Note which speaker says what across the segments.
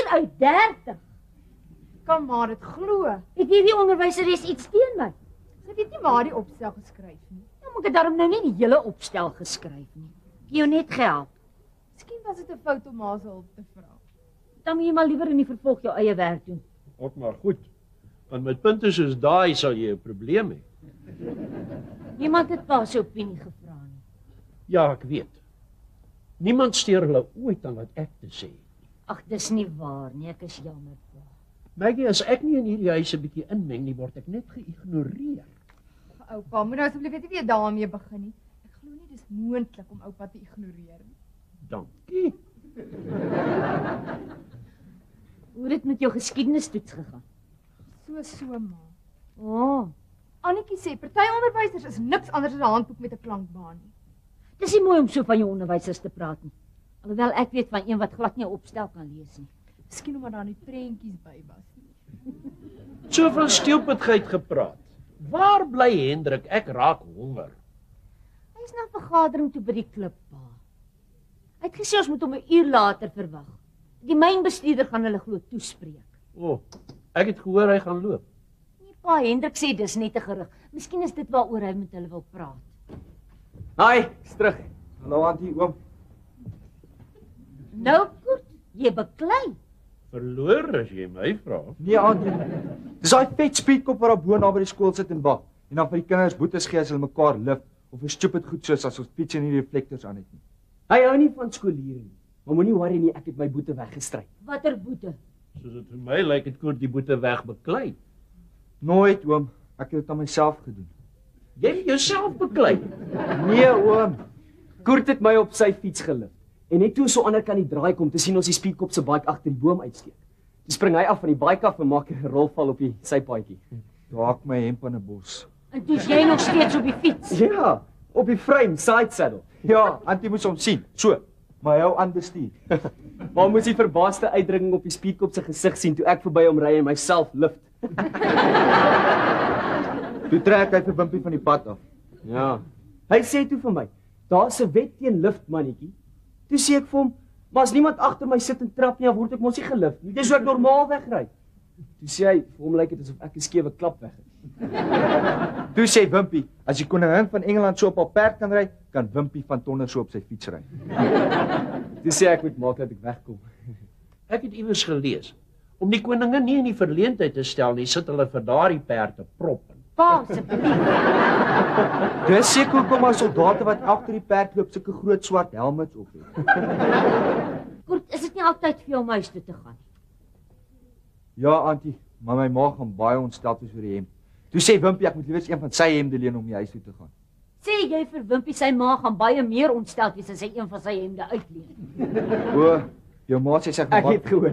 Speaker 1: uit 30.
Speaker 2: Kan maar dit glo.
Speaker 1: Het hierdie onderwyseres iets teen my?
Speaker 2: Sy weet nie waar die opstel geskryf nie.
Speaker 1: Ja, maar ek het daarom nou nie die hele opstel geskryf nie. Ek het jou net gehelp.
Speaker 2: Miskien was dit 'n fout om haar se hulp te vra.
Speaker 1: Dan moet jy maar liewer in die vervolg jou eie werk doen.
Speaker 3: Ook maar goed. Want met punte soos daai sal jy 'n probleem hê.
Speaker 1: Niemand het pa se opinie gevra nie.
Speaker 3: Ja, ek weet. Niemand steur hulle ooit aan wat ek te sê.
Speaker 1: Ag, dis nie waar nie, ek is jammer pa.
Speaker 3: Maggie, as ek nie in hierdie huis 'n bietjie inmeng nie, word ek net geïgnoreer.
Speaker 2: Oupa, moet nou asseblief net nie weer daarmee begin nie. Ek glo nie dis moontlik om oupa te ignoreer nie.
Speaker 3: Dankie.
Speaker 1: Hoe het dit met jou geskiedenistoets gegaan?
Speaker 2: So ma.
Speaker 1: Oh,
Speaker 2: Annetjie sê party onderwysers is niks anders as 'n handboek met 'n klankbaan nie.
Speaker 1: dis nie mooi om so van jou onderwysers te praat nie. Alhoewel ek weet van een wat glad nie 'n opstel kan lees nie.
Speaker 2: Miskien omdat daar nie prentjies by was nie.
Speaker 3: Soveel stupidheid gepraat. Waar bly Hendrik? Ek raak honger.
Speaker 1: Hy is na vergadering toe by die klip pa. Hy het gesê ons moet hom 'n uur later verwag. Die mynbestuurder gaan hulle glo toespreek.
Speaker 3: O, ek het gehoor hy gaan loop.
Speaker 1: Nee, pa Hendrik sê dis net 'n gerug. Miskien is dit waaroor hy met hulle wil praat.
Speaker 4: Hi, is terug. Hallo auntie, oom.
Speaker 1: Nou, Koet, jy beklei.
Speaker 3: Verloor as jy my vra.
Speaker 4: Nee auntie. Dis daai vet speedkop wat daar bo naby die skool sit en wag. En dan vir die kinders boetes gee as hulle mekaar lift of 'n stupid goed soos as ons fiets en nie reflektors aan het nie.
Speaker 5: Hy hou nie van skooliere nie. Maar moenie worry nie, ek het my boete weggestry.
Speaker 1: Watter boete?
Speaker 3: Soos dit vir my lyk, het Koert die boete wegbeklei.
Speaker 4: Nooit oom, ek het dit aan myself gedoen.
Speaker 3: Jy het jouself beklei.
Speaker 4: Nee oom.
Speaker 5: Koert het my op sy fiets gelif. En net toe so ander kan die draai kom te sien ons die speedkop se bike agter die boom uitsteek. Toe spring hy af van die bike af en maak 'n rolval op die sypaadjie.
Speaker 4: Raak my hemp in 'n bos.
Speaker 1: En toe's jy nog steeds op die fiets?
Speaker 5: Ja, op die frame, side saddle.
Speaker 4: Ja, auntie moes hom sien. So, maar hy hou aan bestuur.
Speaker 5: Maar moes die verbaasde uitdrukking op die speedkop se gesig sien toe ek verby hom ry en myself lift.
Speaker 4: Toe trek hy vir Wimpie van die pad af.
Speaker 5: Ja. Hy sê toe vir my, daar's 'n wet teen lift mannetjie. Toe sê ek vir hom, maar as niemand agter my sit en trap nie, dan word ek mos nie gelift nie. Dis hoe ek normaalweg ry. Toe sê hy, vir hom lyk dit asof ek 'n skewe klap weg het.
Speaker 4: Toe sê Wimpie, as die koningin van Engeland so op haar perd kan ry, kan Wimpie van Tonder so op sy fiets ry.
Speaker 5: Toe sê ek moet maak dat ek wegkom.
Speaker 3: Ek het iewers gelees. Om die koningin nie in die verleentheid te stel nie, sit hulle vir daardie perde prop in.
Speaker 1: Pa, asseblief.
Speaker 4: Dis seker hoekom al soldate wat agter die perd loop sulke groot swart helmets op het.
Speaker 1: Koet, is dit nie altyd vir jou om huis toe te gaan?
Speaker 4: Ja, auntie, maar my ma gaan baie ontstel wees oor die hemp. Toe sê Wimpie ek moet liewer een van sy hemde leen om die huis toe te gaan.
Speaker 1: Sê jy vir Wimpie sy ma gaan baie meer ontstel wees as hy een van sy hemde uitleen.
Speaker 4: O, jou ma sê sy gaan
Speaker 5: Ek het gehoor.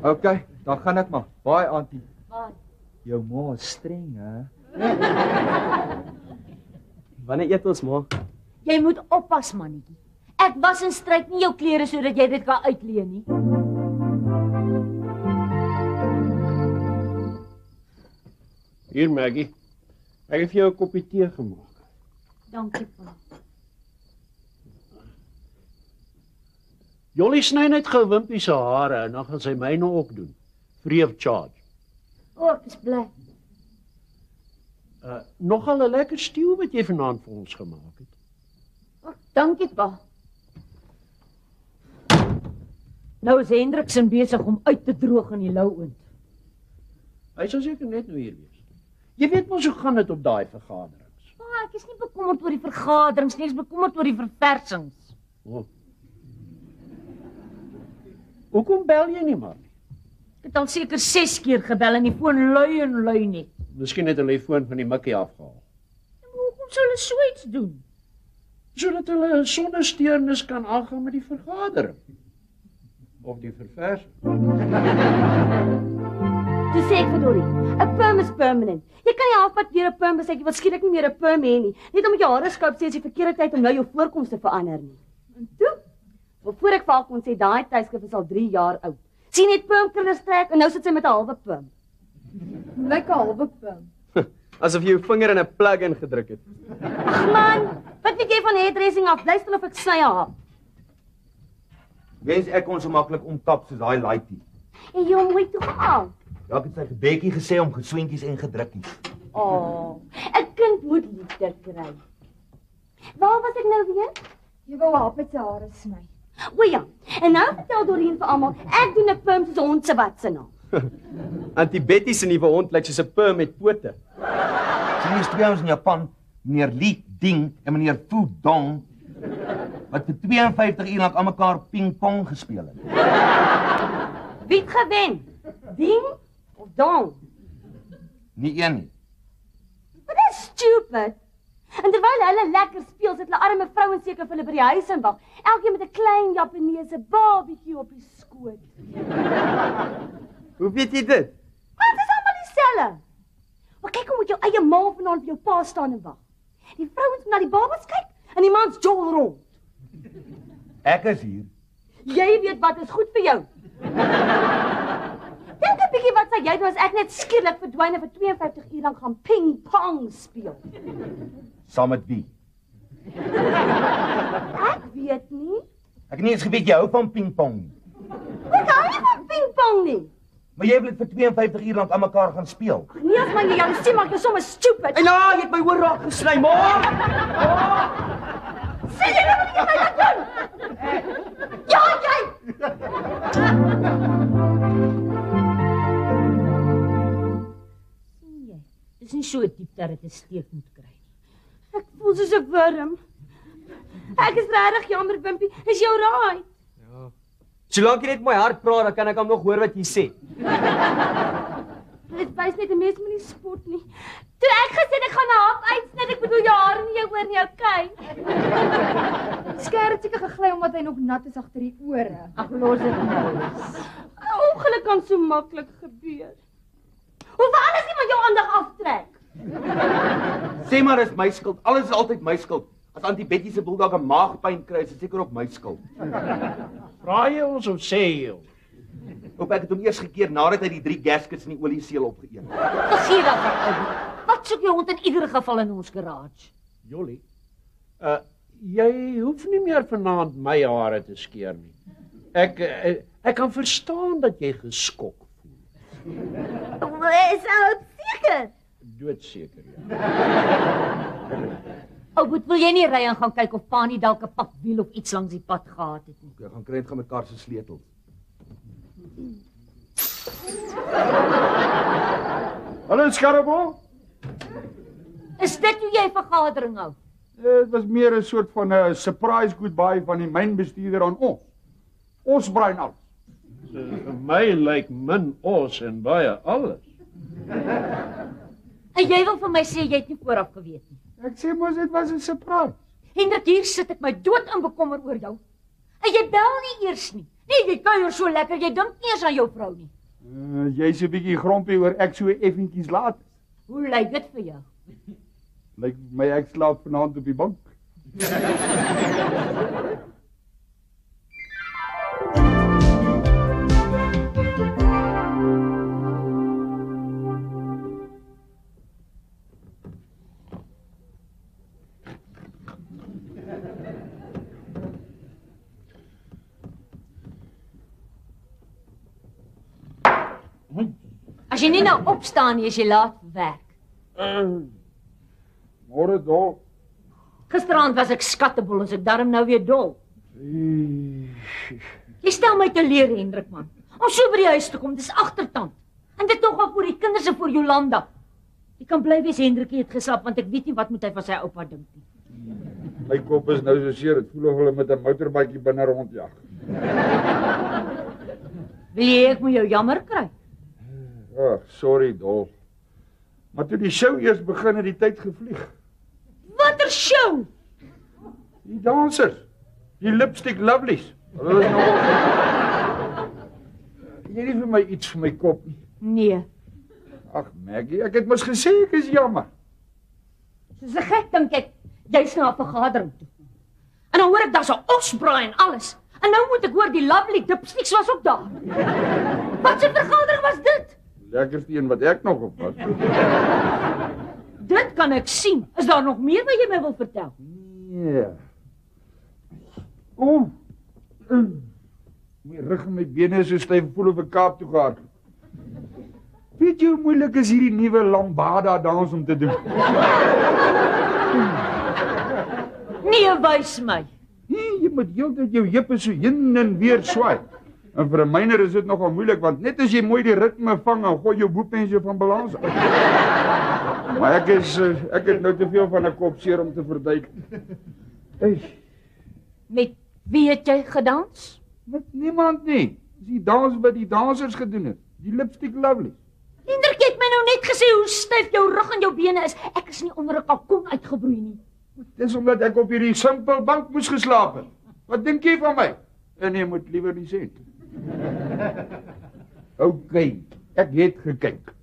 Speaker 4: Okay, dan gaan ek maar. Baie auntie.
Speaker 1: Baie.
Speaker 4: Jou ma is streng, hè?
Speaker 5: Wanneer eet ons maar?
Speaker 1: Jy moet oppas, mannetjie. Ek was en stryk nie jou klere sodat jy dit kan uitleen nie.
Speaker 3: Hier Maggie. Ek het vir jou 'n koppie tee gemaak.
Speaker 1: Dankie, pa.
Speaker 3: Jolly sny net gou Wimpie se hare en dan gaan sy myne ook doen. Free of charge.
Speaker 1: O, ek is bly.
Speaker 3: Nogal 'n lekker stew wat jy vanaand vir ons gemaak het.
Speaker 1: O, dankie, pa. Nou is Hendriksen besig om uit te droog in die lou oond.
Speaker 3: Hy sal seker net nou hier wees. Jy weet mos hoe gaan dit op daai vergaderings.
Speaker 1: Pa, ek is nie bekommerd oor die vergaderings nie, ek is bekommerd oor die verversings.
Speaker 3: Oh. Hoekom bel jy nie maar?
Speaker 1: Ek het al seker 6 keer gebel en die foon lui en lui net.
Speaker 3: Miskien het hulle die foon van die mikkie afgehaal.
Speaker 1: Maar hoekom sou hulle so iets doen?
Speaker 3: Sodat hulle sonder steurnis kan aangaan met die vergadering. Of die verversing.
Speaker 1: Toe sê ek vir Dorrie, 'n perm is permanent. Jy kan nie halfpad weer 'n perm besê jy wil skielik nie meer 'n perm hê nie. Net om met jou hare skoop sê is die verkeerde tyd om nou jou voorkoms te verander nie. En toe, voor ek vir haar kon sê daai tydskrif is al 3 jaar oud. Sien net perm kinders trek en nou sit sy met 'n halwe perm.
Speaker 2: Lyk 'n halwe perm.
Speaker 5: Asof jy jou vinger in 'n plug ingedruk het.
Speaker 1: Ag man, wat weet jy van hairdressing af? Luister of ek sny haar.
Speaker 6: Wens ek kon so maklik omtap soos daai laaitjie.
Speaker 1: En jy hom mooi toegehaal.
Speaker 6: Ja, ek het sy gebekkie gesê om geswentjies en gedrukkies.
Speaker 1: 'n Kind moet liefde kry. Waar was ek nou weer?
Speaker 2: Jy wou haar met sy hare sny.
Speaker 1: O ja, en nou vertel Dorien vir almal, ek doen 'n perm soos 'n hond se wat se naam.
Speaker 5: Auntie Betty se nuwe hond lyk soos 'n perm met pote.
Speaker 6: Sien jy twee ouens in Japan, meneer Li Ding en meneer Fu Dong, wat vir 52 uur lank aan mekaar pingpong gespeel het.
Speaker 1: Wie het gewen? Ding of Dong?
Speaker 6: Nie een nie.
Speaker 1: Wat is stupid. En terwyl hulle lekker speel, sit hulle arme vrouens seker vir hulle by die huis in wag. Elkeen met 'n klein Japaneese barbecue op die skoot.
Speaker 5: Hoe weet jy dit?
Speaker 1: Maar dit is almal dieselfde. Maar kyk hoe moet jou eie ma vanaand vir jou pa staan en wag. Die vrouens moet na die babas kyk en die mans jol rond.
Speaker 6: Ek is hier.
Speaker 1: Jy weet wat is goed vir jou. Dink 'n bietjie wat sal jy doen as ek net skielik verdwyn en vir 52 uur lank gaan ping-pong speel?
Speaker 6: Saam met wie?
Speaker 1: Ek weet nie.
Speaker 6: Ek het nie eens geweet jy hou van pingpong nie.
Speaker 1: Ek hou nie van ping-pong nie.
Speaker 6: Maar jy wil dit vir 52 uur lank aan mekaar gaan speel.
Speaker 1: Nee, as man jy jaloesie maak, jy sommer stupid.
Speaker 5: En ja, jy het my oor raak gesny, maar.
Speaker 1: Sê jy nou wat jy my laat doen? Ja, jy!
Speaker 7: Sien jy, dis nie so diep dat dit 'n steek moet kry nie.
Speaker 1: Ek voel soos 'n wurm. Ek is regtig jammer, Wimpie. Is jou raai?
Speaker 5: Solank jy net my hart praat, dan kan ek hom nog hoor wat jy sê.
Speaker 1: Dit wys net 'n mens moet nie spot nie. Toe ek gesê ek gaan 'n hap uitsny, ek bedoel jou hare nie, jou oor nie, okay?
Speaker 2: Skerp het seker gegly omdat hy nog nat is agter die ore.
Speaker 7: Ag, los dit nou.
Speaker 1: 'n Ongeluk kan so maklik gebeur. Hoef alles nie van jou aandag aftrek.
Speaker 6: Sê maar dis my skuld. Alles is altyd my skuld. As Auntie Betty se bulldog 'n maagpyn kry, is dit seker op my skuld.
Speaker 3: Vra jy ons of sê jy ons?
Speaker 6: Hoop ek het hom eers gekeer nadat hy die 3 gaskets in die olieseël opgeëet het.
Speaker 7: Vergeet dat ou. Wat soek jou hond in ieder geval in ons garage?
Speaker 3: Jolly. Jy hoef nie meer vanaand my hare te skeer nie. Ek kan verstaan dat jy geskok voel.
Speaker 1: Is ou seker?
Speaker 3: Doodseker, ja.
Speaker 7: Ou, wil jy nie ry en gaan kyk of pa nie dalk 'n pakwiel of iets langs die pad gehad het nie?
Speaker 6: Ek gaan kry met mekaar se sleutels.
Speaker 8: Hallo Skarabo.
Speaker 7: Is dit hoe jy vergadering hou?
Speaker 8: Dit was meer 'n soort van 'n surprise goodbye van die mynbestuurder aan ons. Ons brein alles.
Speaker 3: Vir my lyk min ons en baie alles.
Speaker 7: En jy wil vir my sê jy het nie vooraf geweet nie.
Speaker 8: Ek sê mos dit was 'n surprise.
Speaker 7: Hendrik, hier sit ek my dood in bekommer oor jou. En jy bel nie eers nie. Nee, jy kuier so lekker, jy dink nie eens aan jou vrou nie.
Speaker 8: Jy's 'n bietjie grompie oor ek so effentjies laat.
Speaker 7: Hoe lyk dit vir jou?
Speaker 8: Lyk my ek slaap vanaand op die bank.
Speaker 7: As jy nie nou opstaan nie, is jy laat vir werk.
Speaker 8: Môre dol.
Speaker 7: Gisteraand was ek skattebol, as ek darm nou weer dol. Jy stel my teleur, Hendrik man. Om so by die huis te kom, dis agtertand. En dit nogal vir die kinders en vir Jolanda. Jy kan bly wees Hendrik het geslaap, want ek weet nie wat moet hy van sy oupa dink nie.
Speaker 8: My kop is nou so seer, dit voel of hulle met 'n motorbikkie binne rondjag.
Speaker 7: Wil jy ek moet jou jammer kry?
Speaker 8: Ag, sorry dol. Maar toe die show eers begin het die tyd gevlieg.
Speaker 7: Watter show?
Speaker 8: Die dansers, die lipstick lovelies. Hulle is nog. Jy nie vir my iets vir my kop nie.
Speaker 7: Nee.
Speaker 8: Ag Maggie, ek het mos gesê ek is jammer.
Speaker 7: Soos 'n gek dink ek, jy's na 'n vergadering toe. En dan hoor ek daar's 'n osbraai en alles. En nou moet ek hoor die lovely dipsticks was ook daar. Wat 'n vergadering was dit?
Speaker 8: Lekkerste een wat ek nog op was.
Speaker 7: Dit kan ek sien. Is daar nog meer wat jy my wil vertel?
Speaker 8: Nee. Die rug en my bene is so styf, voel of ek Kaap toe gaan. Weet jy hoe moeilik is hierdie nuwe lambada dans om te doen?
Speaker 7: Nee, wys my.
Speaker 8: Nee, jy moet heeltyd jou heupe so heen en weer swaai. En vir 'n myner is dit nogal moeilik, want net as jy mooi die ritme vang, dan gooi jou boepens jou van balans af. Maar ek het nou te veel van 'n kop seer om te verduidelik. Hey,
Speaker 7: Met wie het jy gedans?
Speaker 8: met niemand nie. Dis die dans wat die dansers gedoen het. Die Lipstick Lovely.
Speaker 7: Hendrik, jy het my nou net gesê hoe styf jou rug en jou bene is. Ek is nie onder 'n kalkoen uitgebroei nie.
Speaker 8: Dis omdat ek op hierdie simpel bank moes geslaap het. Wat dink jy van my? En jy moet liewer nie sê. OK, ek het gekyk.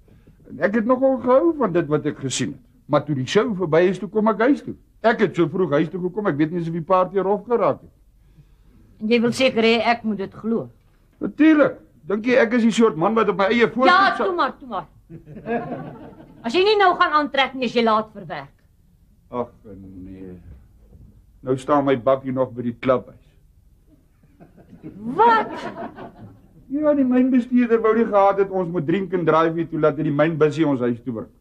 Speaker 8: En ek het nogal gehou van dit wat ek gesien het. Maar toe die show verby is, toe kom ek huis toe. Ek het so vroeg huis toe gekom, ek weet nie of die party rof geraak het.
Speaker 7: En jy wil seker hê ek moet dit glo.
Speaker 8: Natuurlik. Dink jy ek is die soort man wat op my eie voorskot
Speaker 7: Ja, toe maar. As jy nie nou gaan aantrek nie, is jy laat vir werk.
Speaker 8: Ag nee. Nou staan my bakkie nog by die klubhuis.
Speaker 7: Wat?
Speaker 8: Ja, die mynbestuurder wou nie gehad het ons moet drink en drive hier toe laat hy die mynbussie ons huis toe bring.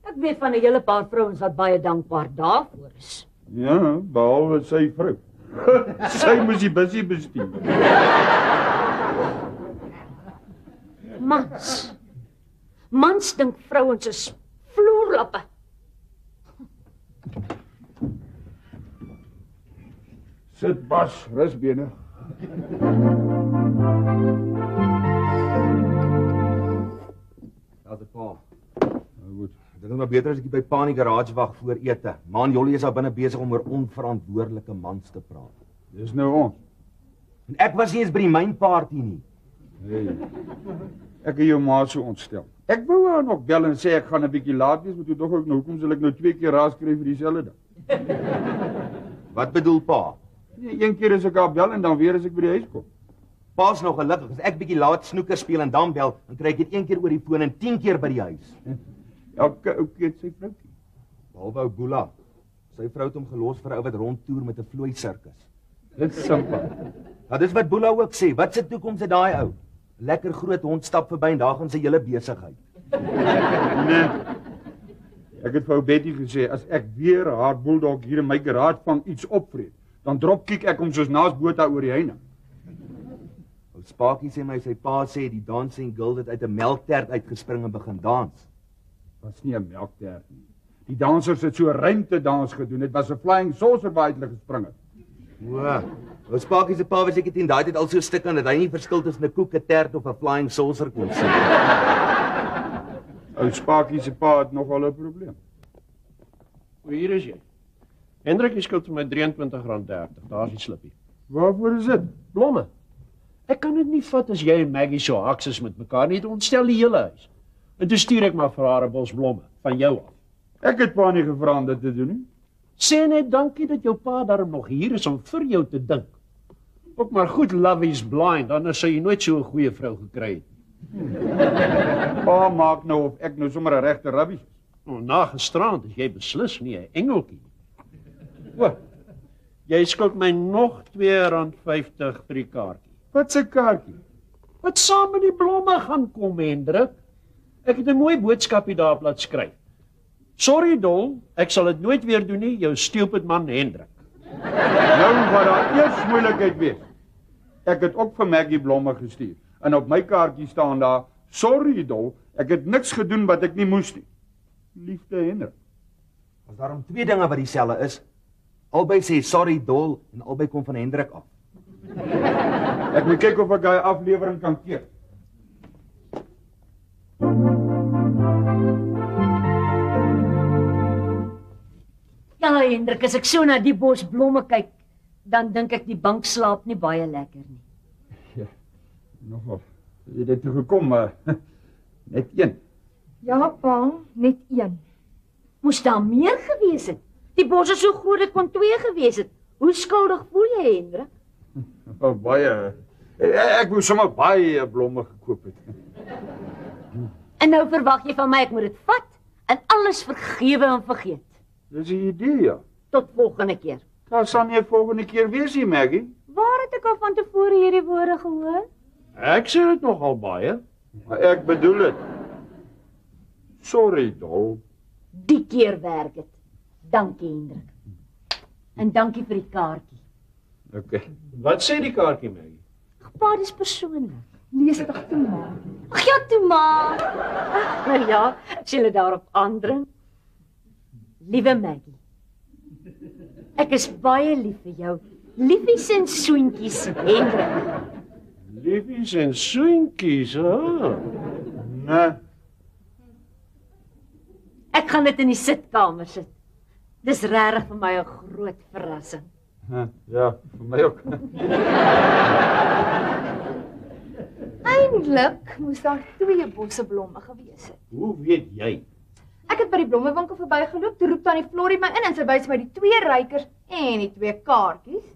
Speaker 7: Ek weet van 'n hele paar vrouens wat baie dankbaar daarvoor is.
Speaker 8: Ja, behalwe sy vrou. Sy moes die bussie bestuur.
Speaker 7: Mans dink vrouens is vloerlappe.
Speaker 8: Sit Bas, rusbene.
Speaker 6: Ja, dit pa.
Speaker 8: Nou goed.
Speaker 6: Dit is maar beter as ek by pa in die garage wag voor ete. Man Jolly is daar binne besig om oor onverantwoordelike mans te praat.
Speaker 8: Dis nou ons.
Speaker 6: En ek was nie eens by die mynparty nie.
Speaker 8: Hey. Ek het jou ma so ontstel. Ek wou haar nog bel en sê ek gaan 'n bietjie laat wees, maar toe dog ek nou hoekom sal ek nou 2 keer raas kry vir dieselfde ding?
Speaker 6: Wat bedoel pa?
Speaker 8: Nee, een keer as ek haar bel en dan weer as ek by die huis kom.
Speaker 6: Pa's nog gelukkig. As ek bietjie laat snoeker speel en dan bel, dan kry ek dit 1 keer oor die foon en 10 keer by die huis.
Speaker 8: Elke ou keer sy vroukie.
Speaker 6: Behalwe ou Boela. Sy vrou het hom gelos vir 'n ou wat rondtoer met 'n vlooi sirkus.
Speaker 8: Dit is simpel.
Speaker 6: Ja, dis wat Boela ook sê. Wat se toekoms het daai ou? Lekker groot hond stap verby en daar gaan sy hele besigheid.
Speaker 8: Nee. Ek het vir ou Betty gesê as ek weer haar bulldog hier in my garage van iets opvreet, dan dropkick ek hom soos naas Botha oor die heining.
Speaker 6: Ou Spakie sê my sy pa sê die dancing girl het uit 'n melktert uitgespring en begin dans.
Speaker 8: Was nie 'n melktert nie. Die dansers het so 'n ruimtedans gedoen. Dit was 'n flying saucer waar hulle gespring het.
Speaker 6: O, ou Spakie se pa was seker teen daai tyd al so stik aan dat hy nie verskil tussen 'n koek, 'n tert of 'n flying saucer kon sien.
Speaker 8: Ou Spakie se pa het nogal 'n probleem.
Speaker 3: O, hier is jy. Hendrik, jy skuld vir my R23.30. Daar's die slippie.
Speaker 8: Waarvoor is dit?
Speaker 3: Blomme. Ek kan dit nie vat as jy en Maggie so haks is met mekaar nie. Dit ontstel die hele huis. En toe stuur ek maar vir haar 'n bos blomme van jou af.
Speaker 8: Ek het pa nie gevra om dit te doen nie.
Speaker 3: Sê net dankie dat jou pa daarom nog hier is om vir jou te dink. Ook maar goed, love is blind, anders sou jy nooit so 'n goeie vrou gekry het.
Speaker 8: Pa maak nou of ek nou sommer 'n regte rubbies is.
Speaker 3: Na gisterand is jy beslis nie 'n engeltjie nie. O, jy skuld my nog R2.50 vir die kaartjie.
Speaker 8: Wat 'n kaartjie?
Speaker 3: Wat saam met die blomme gaan kom, Hendrik. Ek het 'n mooi boodskapie daar laat skryf. Sorry Dol, ek sal dit nooit weer doen nie, jou stupid man Hendrik.
Speaker 8: Nou gaan daar eers moeilikheid wees. Ek het ook vir Maggie blomme gestuur. En op my kaartjie staan daar: "Sorry Dol, ek het niks gedoen wat ek nie moes nie. Liefde Hendrik."
Speaker 6: As daarom 2 dinge wat dieselfde is, albei sê sorry Dol en albei kom van Hendrik af.
Speaker 8: Ek moet kyk of ek daai aflewering kan keer.
Speaker 7: Ja, Hendrik, as ek so na die bos blomme kyk, dan dink ek die bank slaap nie baie lekker nie.
Speaker 8: Ja, nogal. Jy het toe gekom, maar net een.
Speaker 2: Ja, pa, net een.
Speaker 7: Moes daar meer gewees het. Die bos is so groot, dit kon 2 gewees het. Hoe skuldig voel jy, Hendrik?
Speaker 8: Oh, baie. Ek wou sommer baie blomme gekoop het.
Speaker 7: En nou verwag jy van my ek moet dit vat en alles vergewe en vergeet.
Speaker 8: Dis 'n idee, ja.
Speaker 7: Tot volgende keer.
Speaker 8: Daar sal nie 'n volgende keer wees nie, Maggie.
Speaker 7: Waar het Het ek al van tevore hierdie woorde gehoor?
Speaker 3: Ek sê dit nogal baie.
Speaker 8: Maar ek bedoel dit. Sorry, Dol.
Speaker 7: Die keer werk dit. Dankie, Hendrik. En dankie vir die kaartjie.
Speaker 8: Okay.
Speaker 3: Wat sê die kaartjie, Maggie?
Speaker 7: Pa, dis persoonlik.
Speaker 2: Lees dit tog toe maar.
Speaker 7: Ag ja, toe maar. Nou ja, as jy daarop aandring. Liewe Maggie. Ek is baie lief vir jou. Liefies en soentjies, Hendrik.
Speaker 3: Liefies en soentjies, hè?
Speaker 8: Nee.
Speaker 7: Ek gaan dit in die sitkamer sit. Dis regtig vir my 'n groot verrassing.
Speaker 8: Ja, vir my ook.
Speaker 2: Eindelik moes daar 2 bosse blomme gewees het.
Speaker 3: Hoe weet jy?
Speaker 2: Ek het by die blommewinkel verbygeloop, toe roep tannie Florie my in en sy wys my die 2 rykers en die 2 kaartjies.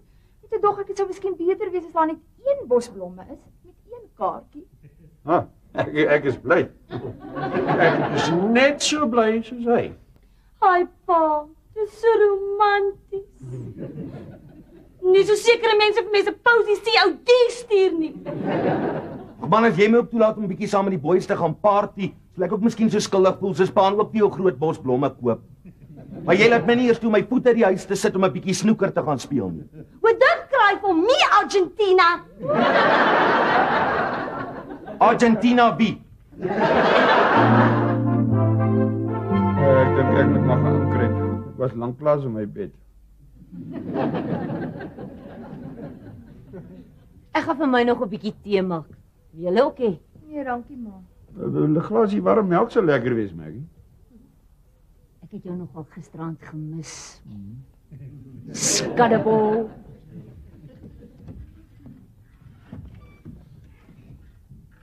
Speaker 2: En toe dog ek dit sou miskien beter wees as daar net 1 bos blomme is met 1 kaartjie.
Speaker 8: Ek is bly.
Speaker 3: Ek is net so bly soos hy.
Speaker 1: Hi pa, dis so romanties. Nie so sekere mense vir mense pousie sê ou die stuur nie.
Speaker 6: Man, as jy my ook toelaat om 'n bietjie saam met die boys te gaan party, sal ek ook miskien so skuldig voel soos pa en ook nie jou groot bos blomme koop. Maar jy laat my nie eers toe my voet uit die huis te sit om 'n bietjie snoeker te gaan speel nie.
Speaker 1: Wat dit kry vir me Argentina.
Speaker 6: Argentina wie?
Speaker 8: Ek dink ek moet maar gaan inkruip. Ek was lanklaas in my bed.
Speaker 7: Ek gaan vir my nog 'n bietjie tee maak. Julle ook hê?
Speaker 2: Nee, dankie ma.
Speaker 8: 'n glasie warm melk sal lekker wees, Maggie.
Speaker 7: Ek het jou nogal gisteraand gemis. Skaddebol.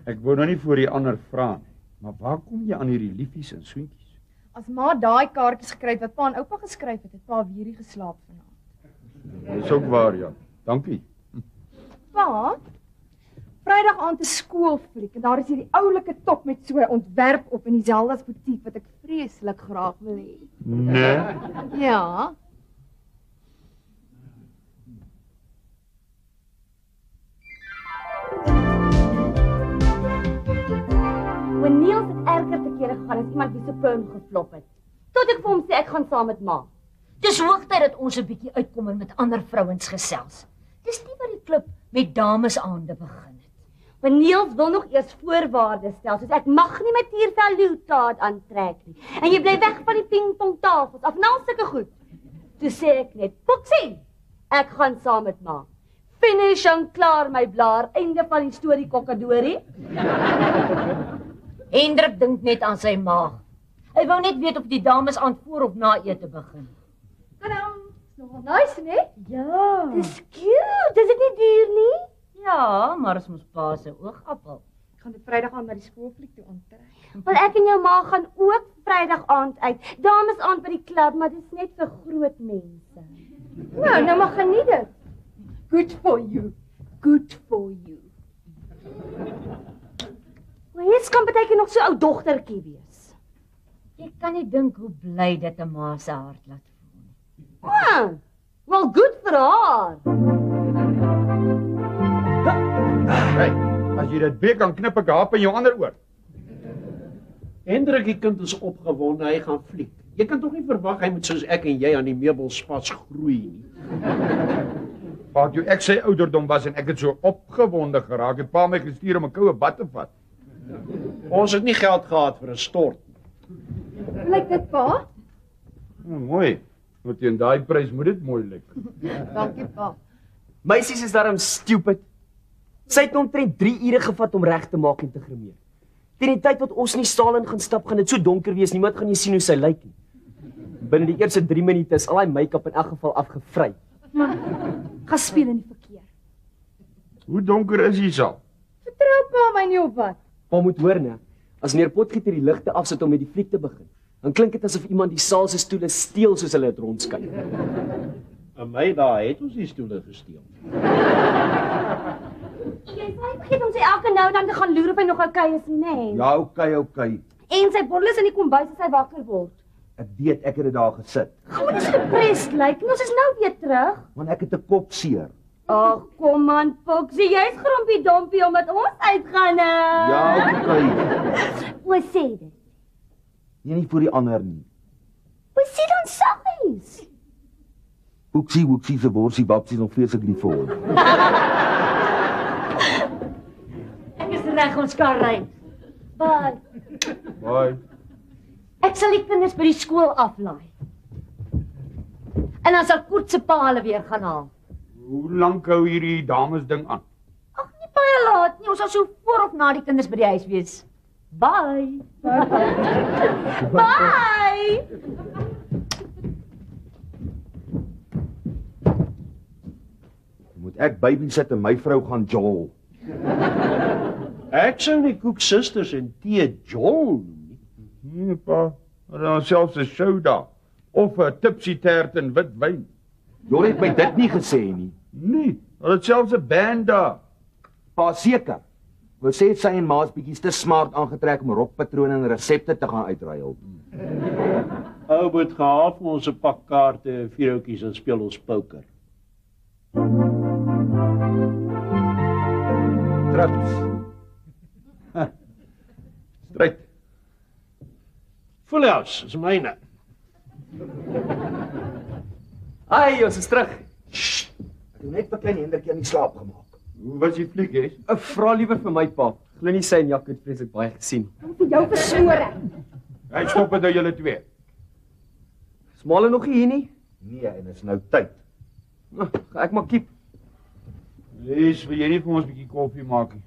Speaker 8: Ek wou nou nie voor die ander vra nie, maar waar kom jy aan hierdie liefies en soentjies?
Speaker 2: As ma daai kaartjies gekry het wat pa en oupa geskryf het pa weer hier geslaap vanaand.
Speaker 8: Dis ook waar, ja. Dankie.
Speaker 2: Pa, Vrydag aand 'n skoolfliek en daar is hierdie oulike top met so 'n ontwerp op in die Zelda's butiek wat ek vreeslik graag wil hê.
Speaker 8: Nee.
Speaker 2: Ja.
Speaker 1: Wanneer het erger te kere gegaan as iemand wie se perm geflop het. Tot ek vir hom sê ek gaan saam met ma.
Speaker 7: Dis hoogtyd dat ons 'n bietjie uitkom en met ander vrouens gesels. Dis nie wat die klub met damesaande begin het.
Speaker 1: Want Niels wil nog eers voorwaardes stel, soos ek mag nie my tierveluitaat aantrek nie. En jy bly weg van die pingpongtafels af en al sulke goed. Toe sê ek net, "Poksie, ek gaan saam met ma." Finish en klaar my blaar, einde van die storie kokkadorie.
Speaker 7: Hendrik dink net aan sy maag. Hy wou net weet of die dames aan voor of na ete begin.
Speaker 2: Tadam, is nogal nice, né?
Speaker 7: Ja.
Speaker 1: Dis cute, dis dit nie duur nie?
Speaker 7: Ja, maar is mos pa se oogappel.
Speaker 2: Ek gaan dit Vrydag aan by die skoolfliek toe aantrek.
Speaker 1: Want ek en jou ma gaan ook Vrydag aand uit. Dames aand by die klub, maar dit is net vir groot mense.
Speaker 2: Nou maar geniet dit. Good for you. Good for you.
Speaker 1: Maar jy kan baie nog so ou dogtertjie wees.
Speaker 7: Jy kan nie dink hoe bly dit 'n ma se hart laat voel.
Speaker 1: Ah, well good vir haar.
Speaker 8: Hey, as jy dit weer kan knip ek 'n hap in jou ander oor.
Speaker 3: Hendrik, die kind is opgewonde, hy gaan fliek. Jy kan tog nie verwag hy moet soos ek en jy aan die meubels vasgroei nie.
Speaker 8: Wat jy ek sê ouderdom was en ek het so opgewonde geraak en pa my gestuur om 'n koue bad te vat.
Speaker 3: Ons het nie geld gehad vir 'n stort.
Speaker 2: Lyk dit pa?
Speaker 8: Mooi. Met teen daai prys moet dit mooi lyk.
Speaker 2: Dankie pa.
Speaker 5: Meisies is daarom stupid. Sy het omtrent 3 ure gevat om reg te maak en te grimeer. Teen die tyd wat ons in die saal in gaan stap, gaan dit so donker wees, niemand gaan nie sien hoe sy lyk nie. Binne die eerste 3 minute is al haar make-up in elk geval afgevry.
Speaker 2: Gaan speel in die verkeer.
Speaker 8: Hoe donker is die saal?
Speaker 2: Vertrou pa my nie op wat.
Speaker 5: Pa moet hoor, né? As meneer Potgieter die ligte afsit om met die fliek te begin, dan klink dit asof iemand die saal se stoele steel soos hulle dit rondskyk.
Speaker 3: In my dae het ons die stoele gesteel.
Speaker 1: Jy sê vergeet om sy elke nou en dan te gaan loer of hy nog okay is, nee.
Speaker 6: Ja, okay.
Speaker 1: En sy bottel is in die kombuis as hy wakker word.
Speaker 6: Ek weet ek het dit daar gesit.
Speaker 1: Gewoon is depressed lyk, en ons is nou weer terug.
Speaker 6: Want ek het 'n kop seer.
Speaker 1: Ag, kom aan, Foxy, jy's grompie dompie omdat ons uitgaan.
Speaker 6: Ja, okay.
Speaker 1: Hoe sê dit?
Speaker 6: Nie vir die ander nie.
Speaker 1: Hoe sê dan saggies?
Speaker 6: Woeksie se worsie babsie nog vreeslik lief vir hom.
Speaker 7: Ek is reg, ons kan ry. Bye.
Speaker 8: Bye.
Speaker 7: Ek sal die kinders by die skool aflaai. En dan sal Koet se pa hulle weer gaan haal.
Speaker 8: Hoe lank hou hierdie dames ding aan?
Speaker 7: Ag, nie baie laat nie. Ons sal so voor of na die kinders by die huis wees. Bye.
Speaker 1: Bye!
Speaker 6: Moet ek baby sit en my vrou gaan jol.
Speaker 3: Ek sou nie Koek susters en tee jol nie.
Speaker 8: Nee, pa. Dan selfs 'n soda of 'n tipsy tert en wit wyn.
Speaker 6: Jy het my dit nie gesê nie.
Speaker 8: Nee, hulle het selfs 'n band daar.
Speaker 6: Pa seker. Wou sê sy en ma's bietjie te smart aangetrek om rokpatrone en resepte te gaan uitruil.
Speaker 3: Ou moet gehaal vir ons 'n pak kaarte en vierhoutjies en speel ons poker.
Speaker 6: Trips.
Speaker 8: Stryd.
Speaker 3: Fullhouse, is myne.
Speaker 5: Ai, ons is terug.
Speaker 6: Ek het net 'n klein Hendrikie aan die slaap gemaak.
Speaker 8: Hoe was die fliek, hè?
Speaker 5: Vra liewer vir my pa. Glo nie sy en Jaco het vreeslik baie gesien.
Speaker 2: Vir jou versmore.
Speaker 8: Hy stop dit nou julle twee.
Speaker 5: Is Male nog nie hier nie?
Speaker 6: Nee, en is nou tyd.
Speaker 5: Nou, ga ek maar kiep.
Speaker 8: Lees, wil jy nie vir ons 'n bietjie koffie maak nie?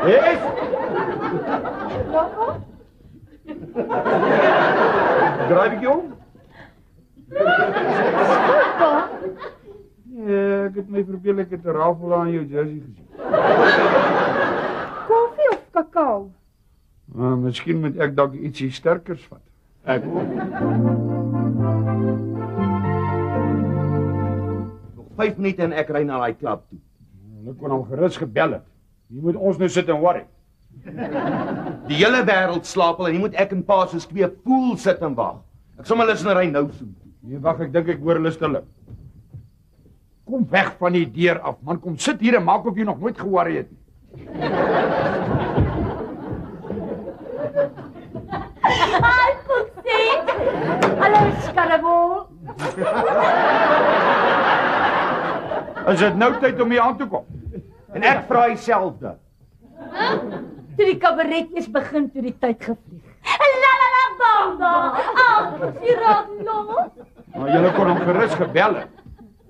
Speaker 8: Lees! Draai bietjie om. Ja, ek het my verbeel ek het 'n rafel aan jou jersey gesien.
Speaker 2: Koffie of kakao?
Speaker 8: Miskien moet ek dalk ietsie sterkers vat.
Speaker 3: Ek ook.
Speaker 6: Nog 5 minute en ek ry na daai klub toe.
Speaker 8: Hulle kon hom gerus gebel het. Hier moet ons nou sit en worry.
Speaker 6: Die hele wêreld slaap al en hier moet ek en pa soos 2 poel sit en wag. Ek sommer lus en ry nou so.
Speaker 8: Nee, wag, ek dink ek hoor hulle stille. Kom weg van die deur af, man. Kom sit hier en maak of jy nog nooit geworry het nie.
Speaker 7: Hi, Foxy. Hallo, skarrebol.
Speaker 8: Is dit nou tyd om hier aan te kom?
Speaker 6: En ek vra dieselfde.
Speaker 7: Toe die kabaretjies begin toe die tyd gevlieg. La la la bamba. Ag, sy raak los.
Speaker 8: Maar julle kon hom gerus gebel het.